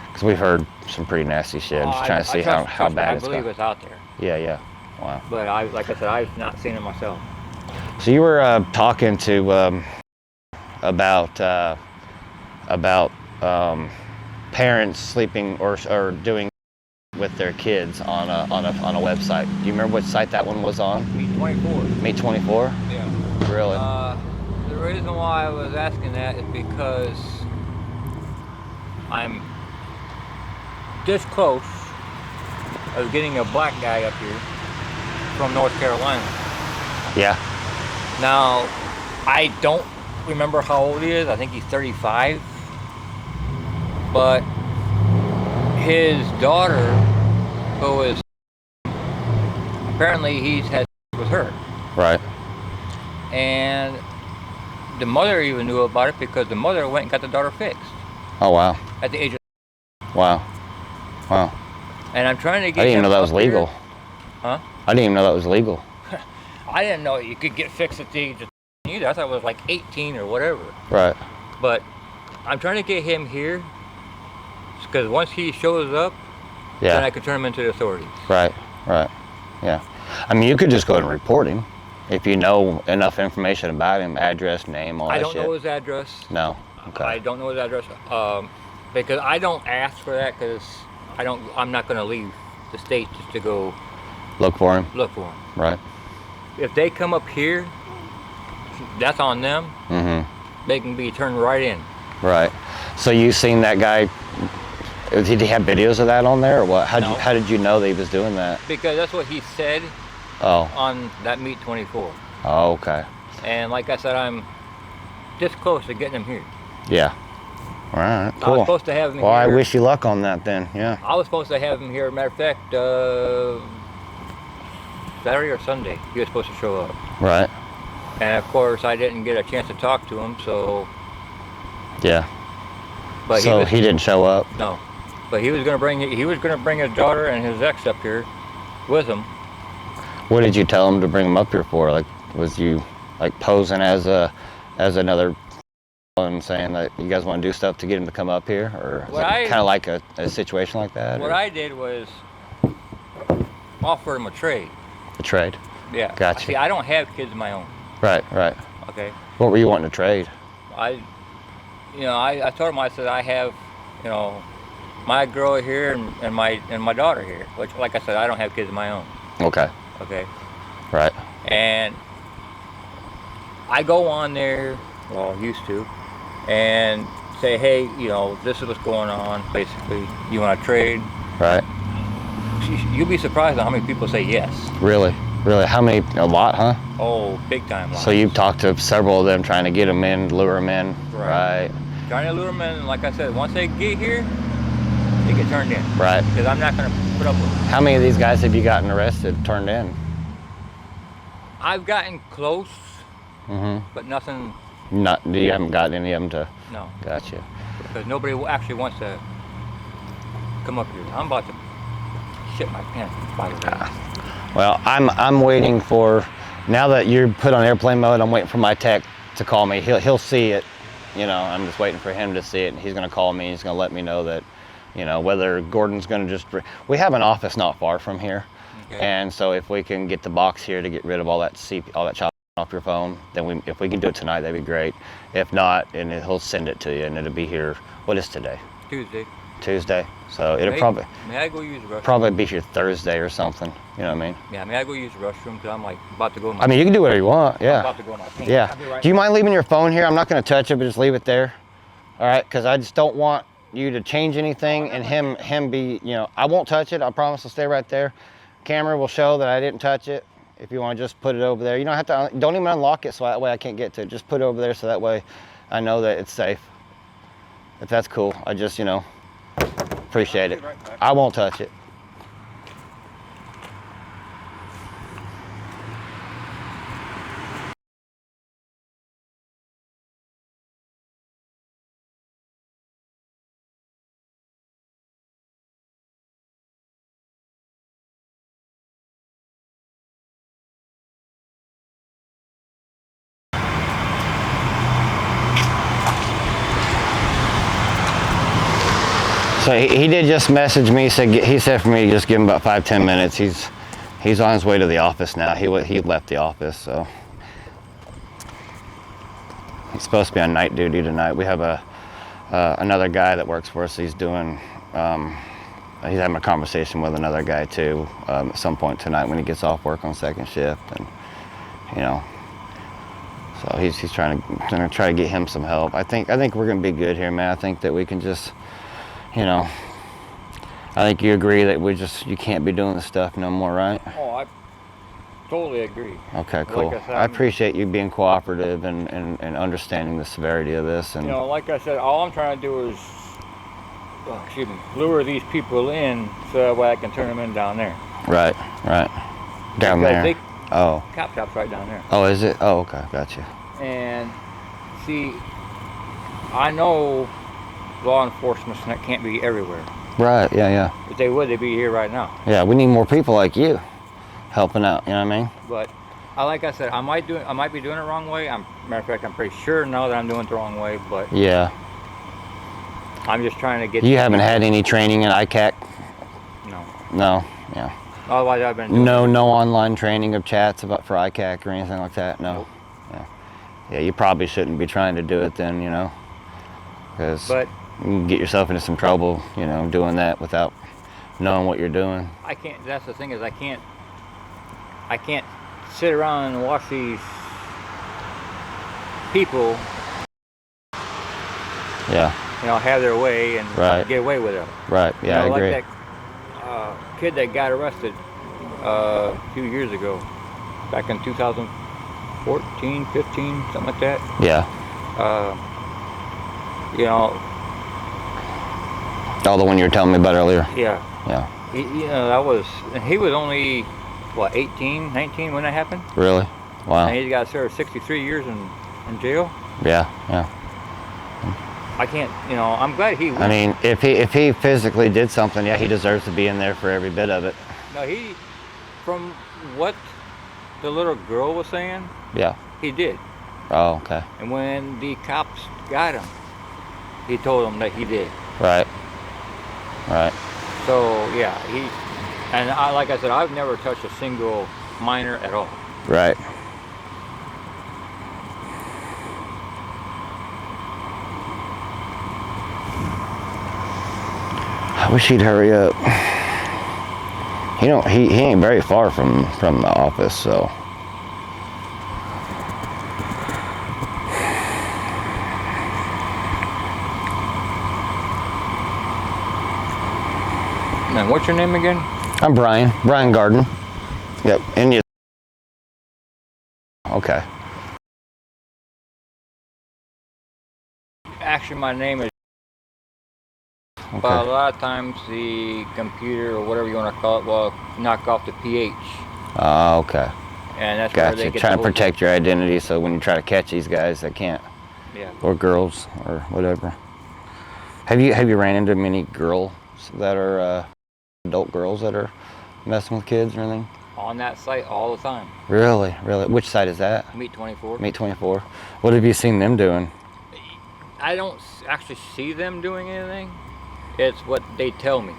S2: Because we've heard some pretty nasty shit. Just trying to see how bad it's
S3: I believe it's out there.
S2: Yeah. Wow.
S3: But like I said, I've not seen it myself.
S2: So you were talking to about parents sleeping or doing with their kids on a website. Do you remember what site that one was on?
S3: Me 24.
S2: Me 24?
S3: Yeah.
S2: Really?
S3: The reason why I was asking that is because I'm this close of getting a black guy up here from North Carolina.
S2: Yeah.
S3: Now, I don't remember how old he is. I think he's 35. But his daughter, who is apparently he's had with her.
S2: Right.
S3: And the mother even knew about it because the mother went and got the daughter fixed
S2: Oh, wow.
S3: at the age of.
S2: Wow. Wow.
S3: And I'm trying to get.
S2: I didn't even
S3: him
S2: know that was
S3: up here.
S2: legal.
S3: Huh?
S2: I didn't even know that was legal.
S3: I didn't know you could get fixed at the age of either. I thought it was like 18 or whatever.
S2: Right.
S3: But I'm trying to get him here because once he shows up, then I
S2: Yeah.
S3: can turn him into the authorities.
S2: Right. Right. Yeah. I mean, you could just go ahead and report him if you know enough information about him, address, name, all that
S3: I don't
S2: shit.
S3: know his address.
S2: No. Okay.
S3: I don't know his address because I don't ask for that because I'm not going to leave the state just to go
S2: Look for him.
S3: look for him.
S2: Right.
S3: If they come up here, that's on them.
S2: Mm-hmm.
S3: They can be turned right in.
S2: Right. So you seen that guy? Did he have videos of that on there, or what?
S3: No.
S2: How did you know that he was doing that?
S3: Because that's what he said
S2: Oh.
S3: on that Meet 24.
S2: Oh. Okay.
S3: And like I said, I'm this close to getting him here.
S2: Yeah. All right.
S3: I was
S2: Cool.
S3: supposed to have him
S2: Well, I
S3: here.
S2: wish you luck on that then. Yeah.
S3: I was supposed to have him here. Matter of fact, Saturday or Sunday, he was supposed to show up.
S2: Right.
S3: And of course, I didn't get a chance to talk to him, so.
S2: Yeah.
S3: But
S2: So he didn't show up.
S3: No, but he was gonna bring his daughter and his ex up here with him.
S2: What did you tell him to bring him up here for? Like, was you like posing as another and saying that you guys want to do stuff to get him to come up here, or is it kind of like a situation like that?
S3: What
S2: or
S3: I did was offer him a trade.
S2: a trade?
S3: Yeah.
S2: Gotcha.
S3: See, I don't have kids of my own.
S2: Right. Right.
S3: Okay.
S2: What were you wanting to trade?
S3: I told him, I said I have, my girl here and my daughter here. Which, like I said, I don't have kids of my own.
S2: Okay.
S3: Okay.
S2: Right.
S3: And I go on there, well, used to, and say, hey, this is what's going on. Basically, you want to trade?
S2: Right.
S3: You'll be surprised at how many people say yes.
S2: Really? Really? How many? A lot, huh?
S3: Oh, big time.
S2: So you've talked to several of them trying to get them in, lure them in.
S3: Right. Trying to lure them in, and like I said, once they get here, they get turned in.
S2: Right.
S3: Because I'm not going to put up with it.
S2: How many of these guys have you gotten arrested, turned in?
S3: I've gotten close,
S2: Mm-hmm.
S3: but nothing.
S2: You haven't gotten any of them to.
S3: No.
S2: Gotcha.
S3: Because nobody actually wants to come up here. I'm about to shit my pants, by the way.
S2: Well, I'm waiting for. Now that you're put on airplane mode, I'm waiting for my tech to call me. He'll see it. I'm just waiting for him to see it, and he's gonna call me. He's gonna let me know that, whether Gordon's gonna just. We have an office not far from here,
S3: Okay.
S2: and so if we can get the box here to get rid of all that chopping off your phone, then if we can do it tonight, that'd be great. If not, and he'll send it to you, and it'll be here. What is today? Tuesday. So it'll
S3: May I go use the restroom?
S2: probably be here Thursday or something. You know what I mean?
S3: Yeah, may I go use the restroom? Because I'm like about to go in my
S2: I mean, you can do whatever you want.
S3: I'm
S2: Yeah.
S3: about to go in my pants.
S2: Yeah.
S3: I'll be right
S2: Do you
S3: back.
S2: mind leaving your phone here? I'm not going to touch it, but just leave it there. All right? Because I just don't want you to change anything and him be, I won't touch it. I promise I'll stay right there. Camera will show that I didn't touch it. If you want to just put it over there. You don't have to, don't even unlock it so that way I can't get to it. Just put it over there so that way I know that it's safe. If that's cool. I just, appreciate it.
S3: Right back.
S2: I won't touch it. So he did just message me. He said for me to just give him about 5-10 minutes. He's on his way to the office now. He left the office, so he's supposed to be on night duty tonight. We have another guy that works for us. He's doing. He's having a conversation with another guy too at some point tonight when he gets off work on second shift, and so he's trying to try to get him some help. I think we're gonna be good here, man. I think that we can just. I think you agree that you can't be doing this stuff no more, right?
S3: Oh, I totally agree.
S2: Okay, cool.
S3: Like I said,
S2: I appreciate you being cooperative and understanding the severity of this. And
S3: like I said, all I'm trying to do is, lure these people in so that way I can turn them in down there.
S2: Right. Down
S3: Because
S2: there. Oh.
S3: Catshop's right down there.
S2: Oh, is it? Oh, okay, gotcha.
S3: And see, I know law enforcement can't be everywhere.
S2: Right, yeah.
S3: If they would, they'd be here right now.
S2: Yeah, we need more people like you helping out, you know what I mean?
S3: But like I said, I might be doing it the wrong way. Matter of fact, I'm pretty sure now that I'm doing it the wrong way, but
S2: Yeah.
S3: I'm just trying to get...
S2: You haven't had any training in ICAC?
S3: No.
S2: No, yeah.
S3: Otherwise, I've been doing
S2: No online training of chats for ICAC or anything like that? No.
S3: Nope.
S2: Yeah, you probably shouldn't be trying to do it then, you know, because
S3: But
S2: you can get yourself into some trouble, you know, doing that without knowing what you're doing.
S3: I can't, that's the thing is I can't sit around and watch these people,
S2: Yeah,
S3: you know, have their way and
S2: Right.
S3: get away with it.
S2: right, yeah,
S3: You know,
S2: I agree.
S3: Like that kid that got arrested a few years ago, back in 2014, 15, something like that.
S2: Yeah,
S3: You know,
S2: all the one you were telling me about earlier.
S3: yeah.
S2: Yeah,
S3: You know, he was only, what, 18, 19 when that happened?
S2: really? Wow.
S3: And he's got to serve 63 years in jail.
S2: Yeah.
S3: I can't, you know, I'm glad he
S2: I mean, if he physically did something, yeah, he deserves to be in there for every bit of it.
S3: No, from what the little girl was saying,
S2: Yeah.
S3: he did.
S2: Oh, okay.
S3: And when the cops got him, he told them that he did.
S2: Right. Right.
S3: So, yeah, like I said, I've never touched a single minor at all.
S2: Right. I wish he'd hurry up. You know, he ain't very far from the office, so.
S3: And what's your name again?
S2: I'm Brian Garden. Yep, and you. Okay.
S3: Actually, my name is.
S2: Okay.
S3: But a lot of times the computer or whatever you want to call it will knock off the PH.
S2: Oh, okay.
S3: And that's where they
S2: Gotcha.
S3: get
S2: Trying
S3: the
S2: to
S3: whole
S2: protect your identity, so when you try to catch these guys, they can't.
S3: Yeah.
S2: Or girls, or whatever. Have you ran into many girls that are adult girls that are messing with kids or anything?
S3: On that site all the time.
S2: Really? Which site is that?
S3: Meet 24.
S2: Meet 24. What have you seen them doing?
S3: I don't actually see them doing anything. It's what they tell me.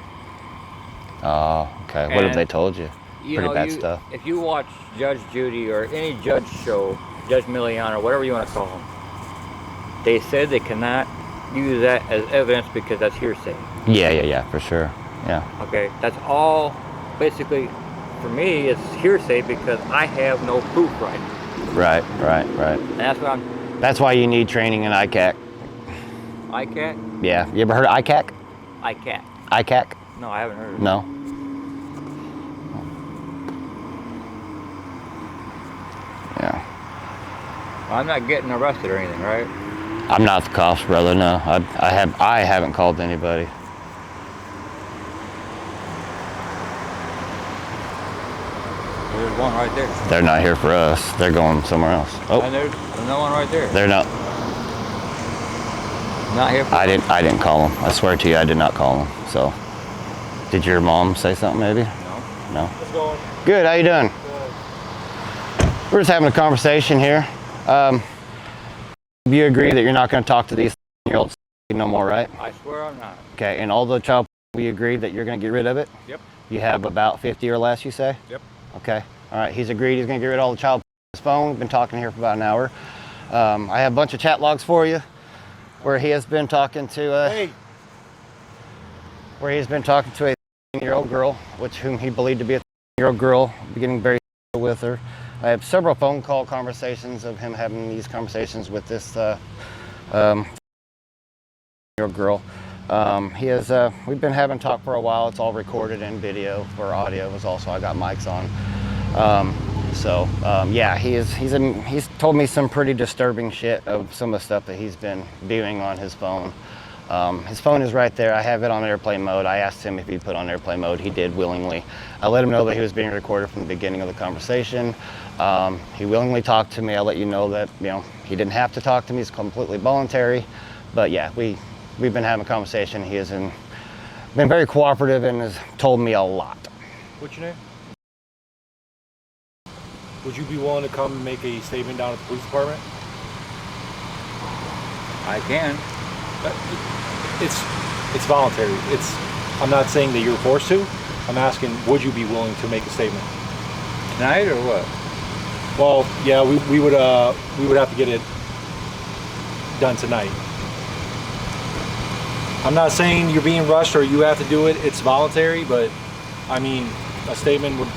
S2: Oh, okay. What have
S3: And,
S2: they told you?
S3: You
S2: Pretty
S3: know,
S2: bad stuff.
S3: If you watch Judge Judy or any judge show, Judge Milian or whatever you want to call them, they said they cannot use that as evidence because that's hearsay.
S2: Yeah, for sure. Yeah.
S3: Okay, that's all. Basically, for me, it's hearsay because I have no proof right now.
S2: Right.
S3: And that's what I'm.
S2: That's why you need training in ICAC.
S3: ICAC?
S2: Yeah. You ever heard of ICAC?
S3: ICAC.
S2: ICAC?
S3: No, I haven't heard of it.
S2: No. Yeah.
S3: I'm not getting arrested or anything, right?
S2: I'm not the cops, brother. No, I haven't called anybody.
S3: There's one right there.
S2: They're not here for us. They're going somewhere else. Oh,
S3: And there's no one right there.
S2: they're not.
S3: Not here for
S2: I didn't call them. I swear to you, I did not call them. So, did your mom say something maybe?
S3: No.
S2: No. Good. How you doing? We're just having a conversation here. You agree that you're not going to talk to these year-olds no more, right?
S3: I swear I'm not.
S2: Okay. And all the child, we agree that you're going to get rid of it.
S3: Yep.
S2: You have about 50 or less, you say?
S3: Yep.
S2: Okay. All right. He's agreed. He's going to get rid of all the child on his phone. We've been talking here for about an hour. I have a bunch of chat logs for you, where he has been talking to a 13-year-old girl, whom he believed to be a 13-year-old girl, getting very with her. I have several phone call conversations of him having these conversations with this 13-year-old girl. We've been having talk for a while. It's all recorded in video for audio. It was also, I got mics on. Yeah, he's told me some pretty disturbing shit of some of the stuff that he's been viewing on his phone. His phone is right there. I have it on airplane mode. I asked him if he'd put on airplane mode. He did willingly. I let him know that he was being recorded from the beginning of the conversation. He willingly talked to me. I'll let you know that, you know, he didn't have to talk to me. It's completely voluntary. But yeah, we've been having a conversation. He has been very cooperative and has told me a lot.
S5: What's your name? Would you be willing to come and make a statement down at the police department?
S3: I can.
S5: It's voluntary. I'm not saying that you're forced to. I'm asking, would you be willing to make a statement?
S3: Tonight or what?
S5: Well, yeah, we would have to get it done tonight. I'm not saying you're being rushed or you have to do it. It's voluntary, but I mean, a statement would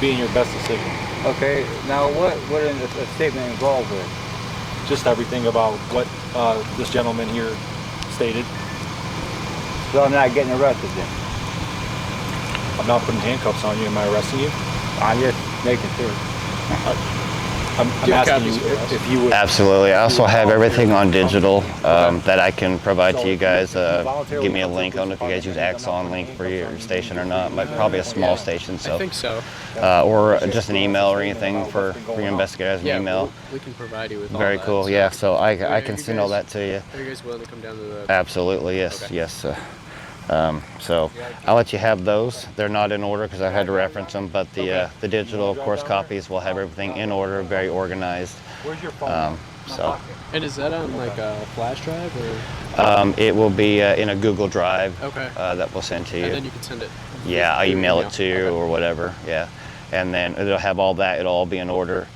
S5: be in your best decision.
S3: Okay. Now, what is a statement involved with?
S5: Just everything about what this gentleman here stated.
S3: So I'm not getting arrested then?
S5: I'm not putting handcuffs on you. Am I arresting you?
S3: I'm just making sure.
S5: I'm asking you if you would.
S2: Absolutely. I also have everything on digital that I can provide to you guys. Give me a link. I don't know if you guys use Axon link for your station or not. But probably a small station. So.
S6: I think so.
S2: Or just an email or anything for your investigators. An email.
S6: We can provide you with all
S2: Very
S6: that,
S2: cool.
S6: so.
S2: Yeah. So I can
S6: you
S2: send all that to you.
S6: Are you guys willing to come down to the?
S2: Absolutely. Yes.
S6: Okay.
S2: Yes. So I'll let you have those. They're not in order because I had to reference them, but the digital, of course, copies will have everything in order, very organized.
S5: Where's your phone?
S2: So
S6: And is that on like a flash drive or?
S2: it will be in a Google Drive
S6: Okay.
S2: that we'll send to you.
S6: And then you can send it.
S2: Yeah, I email it to you
S6: Okay.
S2: or whatever. Yeah, and then it'll have all that. It'll all be in order.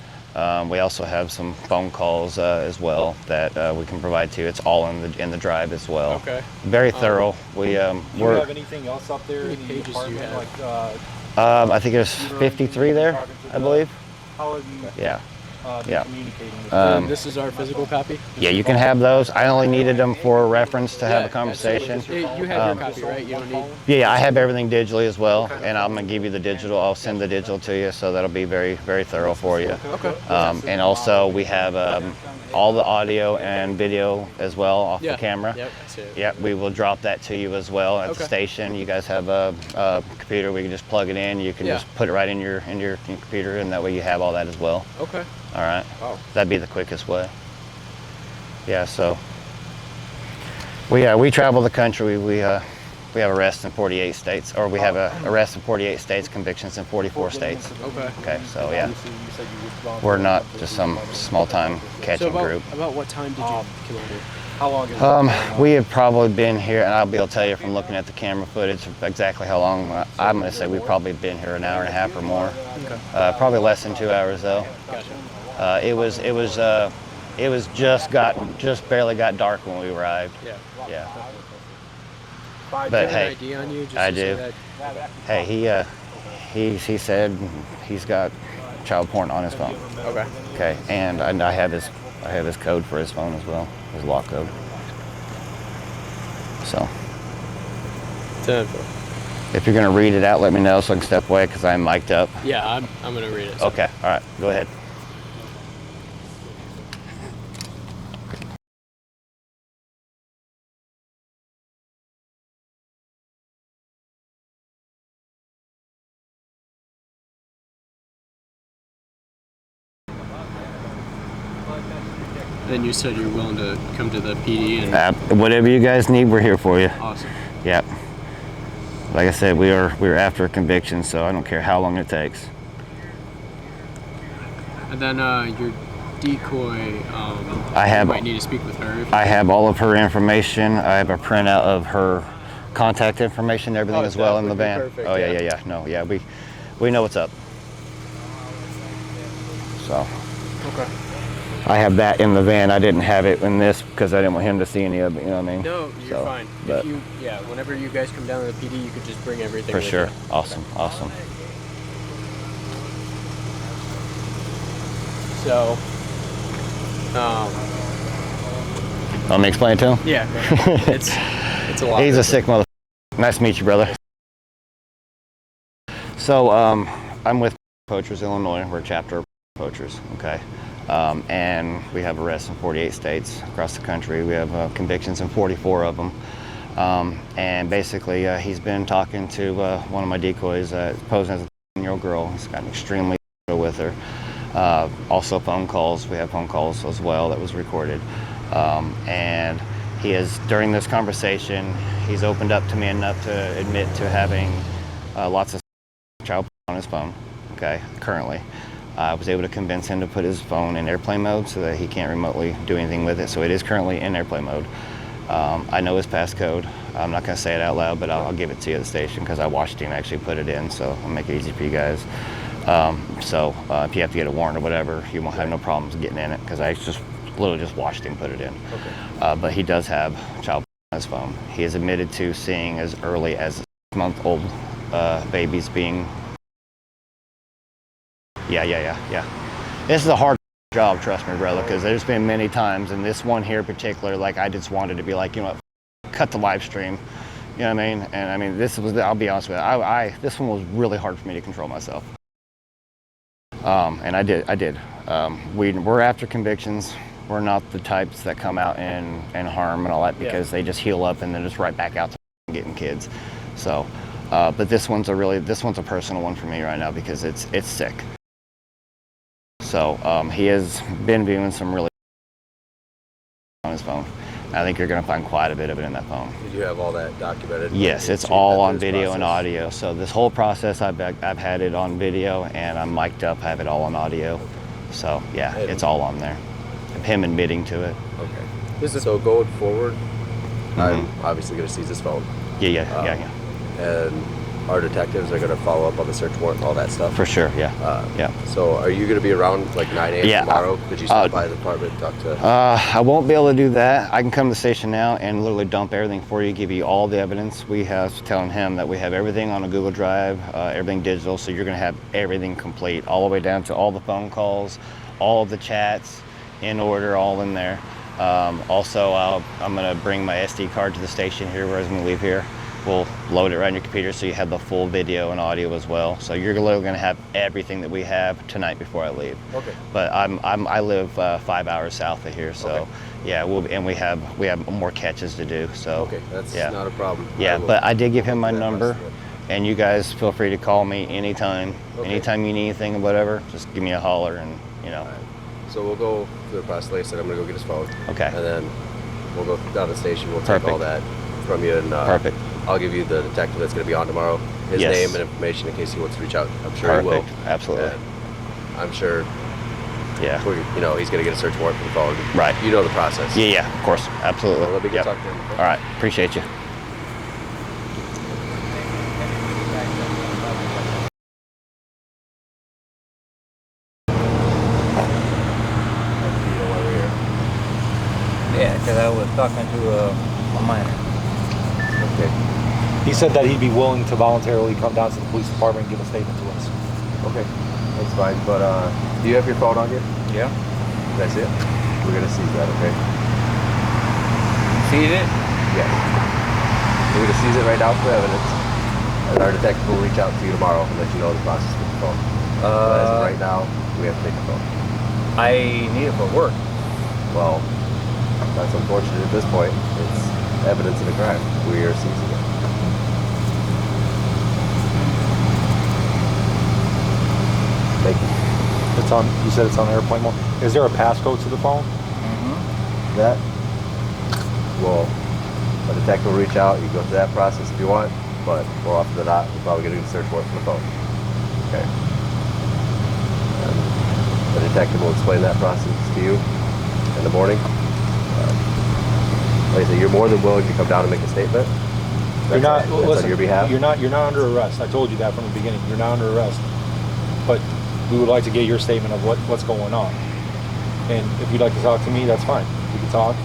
S2: We also have some phone calls as well that we can provide to you. It's all in the drive as well.
S6: Okay.
S2: Very thorough.
S5: Do you have anything else up there
S6: How
S5: in
S6: many
S5: the
S6: pages do you
S5: apartment?
S6: have?
S5: Like,
S2: I think there's 53 there, I believe.
S5: how have you
S2: Yeah.
S5: been
S2: Yeah.
S5: communicating with
S6: And this is our physical copy.
S2: Yeah, you can have those. I only needed them for reference to have a
S6: Yeah,
S2: conversation.
S6: absolutely. You have your copy, right? You don't need.
S2: Yeah, I have everything digitally as well, and I'm gonna give you the digital. I'll send the digital to you, so that'll be very, very thorough for you.
S6: Okay.
S2: And also we have all the audio and video as well off
S6: Yeah.
S2: the camera.
S6: Yep. I see it.
S2: Yep, we will drop that to you as well at the
S6: Okay.
S2: station. You guys have a computer. We can just plug it in. You can
S6: Yeah.
S2: just put it right in your computer, and that way you have all that as well.
S6: Okay.
S2: All right.
S6: Wow.
S2: That'd be the quickest way. Yeah. So we travel the country. We have arrests in 48 states, or we have arrests in 48 states, convictions in 44 states.
S6: Okay.
S2: Okay. So yeah, we're not just some small-time catching
S6: So
S2: group.
S6: about what time did you come out here?
S5: how long is
S2: We have probably been here, and I'll be able to tell you from looking at the camera footage exactly how long. I'm going to say we've probably been here an hour and a half or more.
S6: Okay.
S2: Probably less than 2 hours though.
S6: Gotcha.
S2: It was just barely got dark when we arrived.
S6: Yeah.
S2: Yeah.
S6: Do
S2: But
S6: you have
S2: hey,
S6: an ID on you? Just
S2: I
S6: to say
S2: do.
S6: that?
S2: Hey, he said he's got child porn on his phone.
S6: Okay.
S2: Okay, and I have his code for his phone as well, his lock code. So
S6: 10-4.
S2: if you're gonna read it out, let me know so I can step away because I'm mic'd up.
S6: Yeah, I'm gonna read it. so-
S2: Okay, all right, go ahead.
S6: Then you said you're willing to come to the PD and
S2: Whatever you guys need, we're here for you.
S6: awesome.
S2: Yep. Like I said, we're after a conviction, so I don't care how long it takes.
S6: And then your decoy.
S2: I have-
S6: You might need to speak with her.
S2: I have all of her information. I have a printout of her contact information, everything
S6: Oh,
S2: as well in the
S6: that
S2: van.
S6: would be perfect,
S2: Oh yeah,
S6: yeah.
S2: yeah, yeah. No, yeah, we know what's up. So
S6: Okay.
S2: I have that in the van. I didn't have it in this because I didn't want him to see any of it. You know what I mean?
S6: No, you're
S2: So,
S6: fine.
S2: but-
S6: Whenever you guys come down to the PD, you could just bring everything.
S2: For
S6: with
S2: sure.
S6: you.
S2: Awesome. Awesome.
S6: So.
S2: Want me to explain it to him?
S6: Yeah. It's a lot.
S2: He's a sick mother. Nice to meet you, brother. So I'm with Poachers Illinois. We're a chapter of Poachers. Okay. And we have arrests in 48 states across the country. We have convictions in 44 of them. And basically, he's been talking to one of my decoys, posing as a 17-year-old girl. He's gotten extremely with her. Also phone calls. We have phone calls as well that was recorded. And he has, during this conversation, he's opened up to me enough to admit to having lots of child on his phone, okay, currently. I was able to convince him to put his phone in airplane mode so that he can't remotely do anything with it. So it is currently in airplane mode. I know his passcode. I'm not going to say it out loud, but I'll give it to you at the station because I watched him actually put it in, so I'll make it easy for you guys. If you have to get a warrant or whatever, you won't have no problems getting in it because I literally just watched him put it in.
S7: Okay.
S2: But he does have child on his phone. He is admitted to seeing as early as 6-month-old babies being. Yeah. This is a hard job, trust me, brother, because there's been many times, and this one here in particular, like I just wanted to be like, you know what, cut the live stream. You know what I mean? And I mean, this was, I'll be honest with you, this one was really hard for me to control myself. And I did. We're after convictions. We're not the types that come out and harm and all that because they just heal up and then just right back out to getting kids. So, but this one's a personal one for me right now because it's sick. So he has been viewing some really on his phone. I think you're going to find quite a bit of it in that phone.
S7: Did you have all that documented?
S2: Yes, it's all on video and audio. So this whole process, I've had it on video and I'm mic'd up, I have it all on audio. So yeah, it's all on there. Him admitting to it.
S7: Okay. So going forward, I'm obviously going to seize his phone.
S2: Yeah.
S7: And our detectives are going to follow up on the search warrant and all that stuff.
S2: For sure, yeah.
S7: So are you going to be around like 9 a.m. tomorrow? Could you stop by the department and talk to...
S2: I won't be able to do that. I can come to the station now and literally dump everything for you, give you all the evidence. We have telling him that we have everything on a Google Drive, everything digital, so you're going to have everything complete, all the way down to all the phone calls, all of the chats, in order, all in there. Also, I'm going to bring my SD card to the station here where I'm going to leave here. We'll load it right on your computer so you have the full video and audio as well. So you're literally going to have everything that we have tonight before I leave.
S7: Okay.
S2: But I live 5 hours south of here, so yeah, we have more catches to do. So
S7: okay, that's not a problem.
S2: Yeah, but I did give him my number, and you guys feel free to call me anytime.
S7: Okay.
S2: Anytime you need anything or whatever, just give me a holler, and you know.
S7: So we'll go through the process. Like I said, I'm going to go get his phone.
S2: Okay.
S7: And then we'll go down to the station. We'll take all that from you. And
S2: Perfect.
S7: I'll give you the detective that's going to be on tomorrow, his name and information in case he wants to reach out. I'm sure he will.
S2: Absolutely.
S7: And I'm sure,
S2: yeah,
S7: he's going to get a search warrant for the phone.
S2: Right.
S7: You know the process.
S2: Yeah, of course. Absolutely.
S7: Well, let me go talk to him. Okay?
S2: All right. Appreciate you.
S3: Yeah, because I was talking to a minor.
S7: Okay.
S5: He said that he'd be willing to voluntarily come down to the police department and give a statement to us.
S7: Okay. That's fine. But do you have your phone on you?
S3: Yeah.
S7: That's it? We're going to seize that, okay?
S3: Seize it?
S7: Yes. We're going to seize it right now for evidence. And our detective will reach out to you tomorrow and let you know the process with the phone. But as of right now, we have to take the phone.
S3: I need it for work.
S7: Well, that's unfortunate at this point. It's evidence of a crime. We are seizing it. Thank you.
S5: It's on. You said it's on airplane mode. Is there a passcode to the phone?
S3: Mm-hmm.
S7: That? Well, a detective will reach out. You go through that process if you want, but more often than not, we're probably going to do a search warrant for the phone. Okay. And the detective will explain that process to you in the morning. Like I said, you're more than willing to come down and make a statement.
S5: You're not.
S7: That's
S5: Listen,
S7: on your behalf.
S5: You're not under arrest. I told you that from the beginning. You're not under arrest. But we would like to get your statement of what's going on. And if you'd like to talk to me, that's fine. We can talk.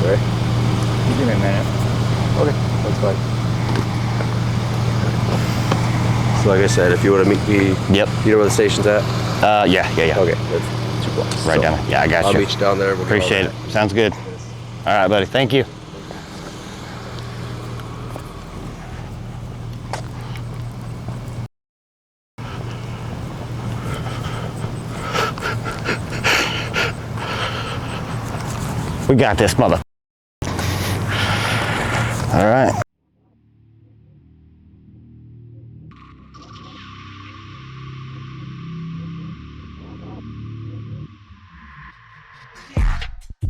S7: All right.
S3: Give me a minute.
S7: Okay, that's fine. So like I said, if you want to meet me,
S2: Yep.
S7: You know where the station's at?
S2: Yeah.
S7: Okay, that's 2 blocks.
S2: Right down there. Yeah, I got you.
S7: I'll meet you down there. We'll get all
S2: Appreciate it.
S7: that.
S2: Sounds good. All right, buddy. Thank you. We got this, mother. All right.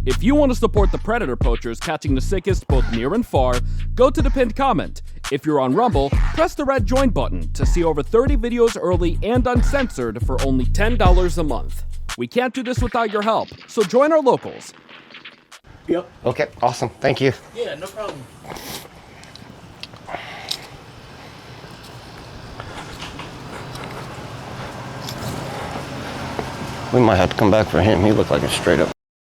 S8: If you want to support the predator poachers catching the sickest both near and far, go to the pinned comment. If you're on Rumble, press the red join button to see over 30 videos early and uncensored for only $10 a month. We can't do this without your help, so join our locals.
S6: Yep.
S2: Okay, awesome. Thank you.
S6: Yeah, no problem.
S2: We might have to come back for him. He looked like a straight up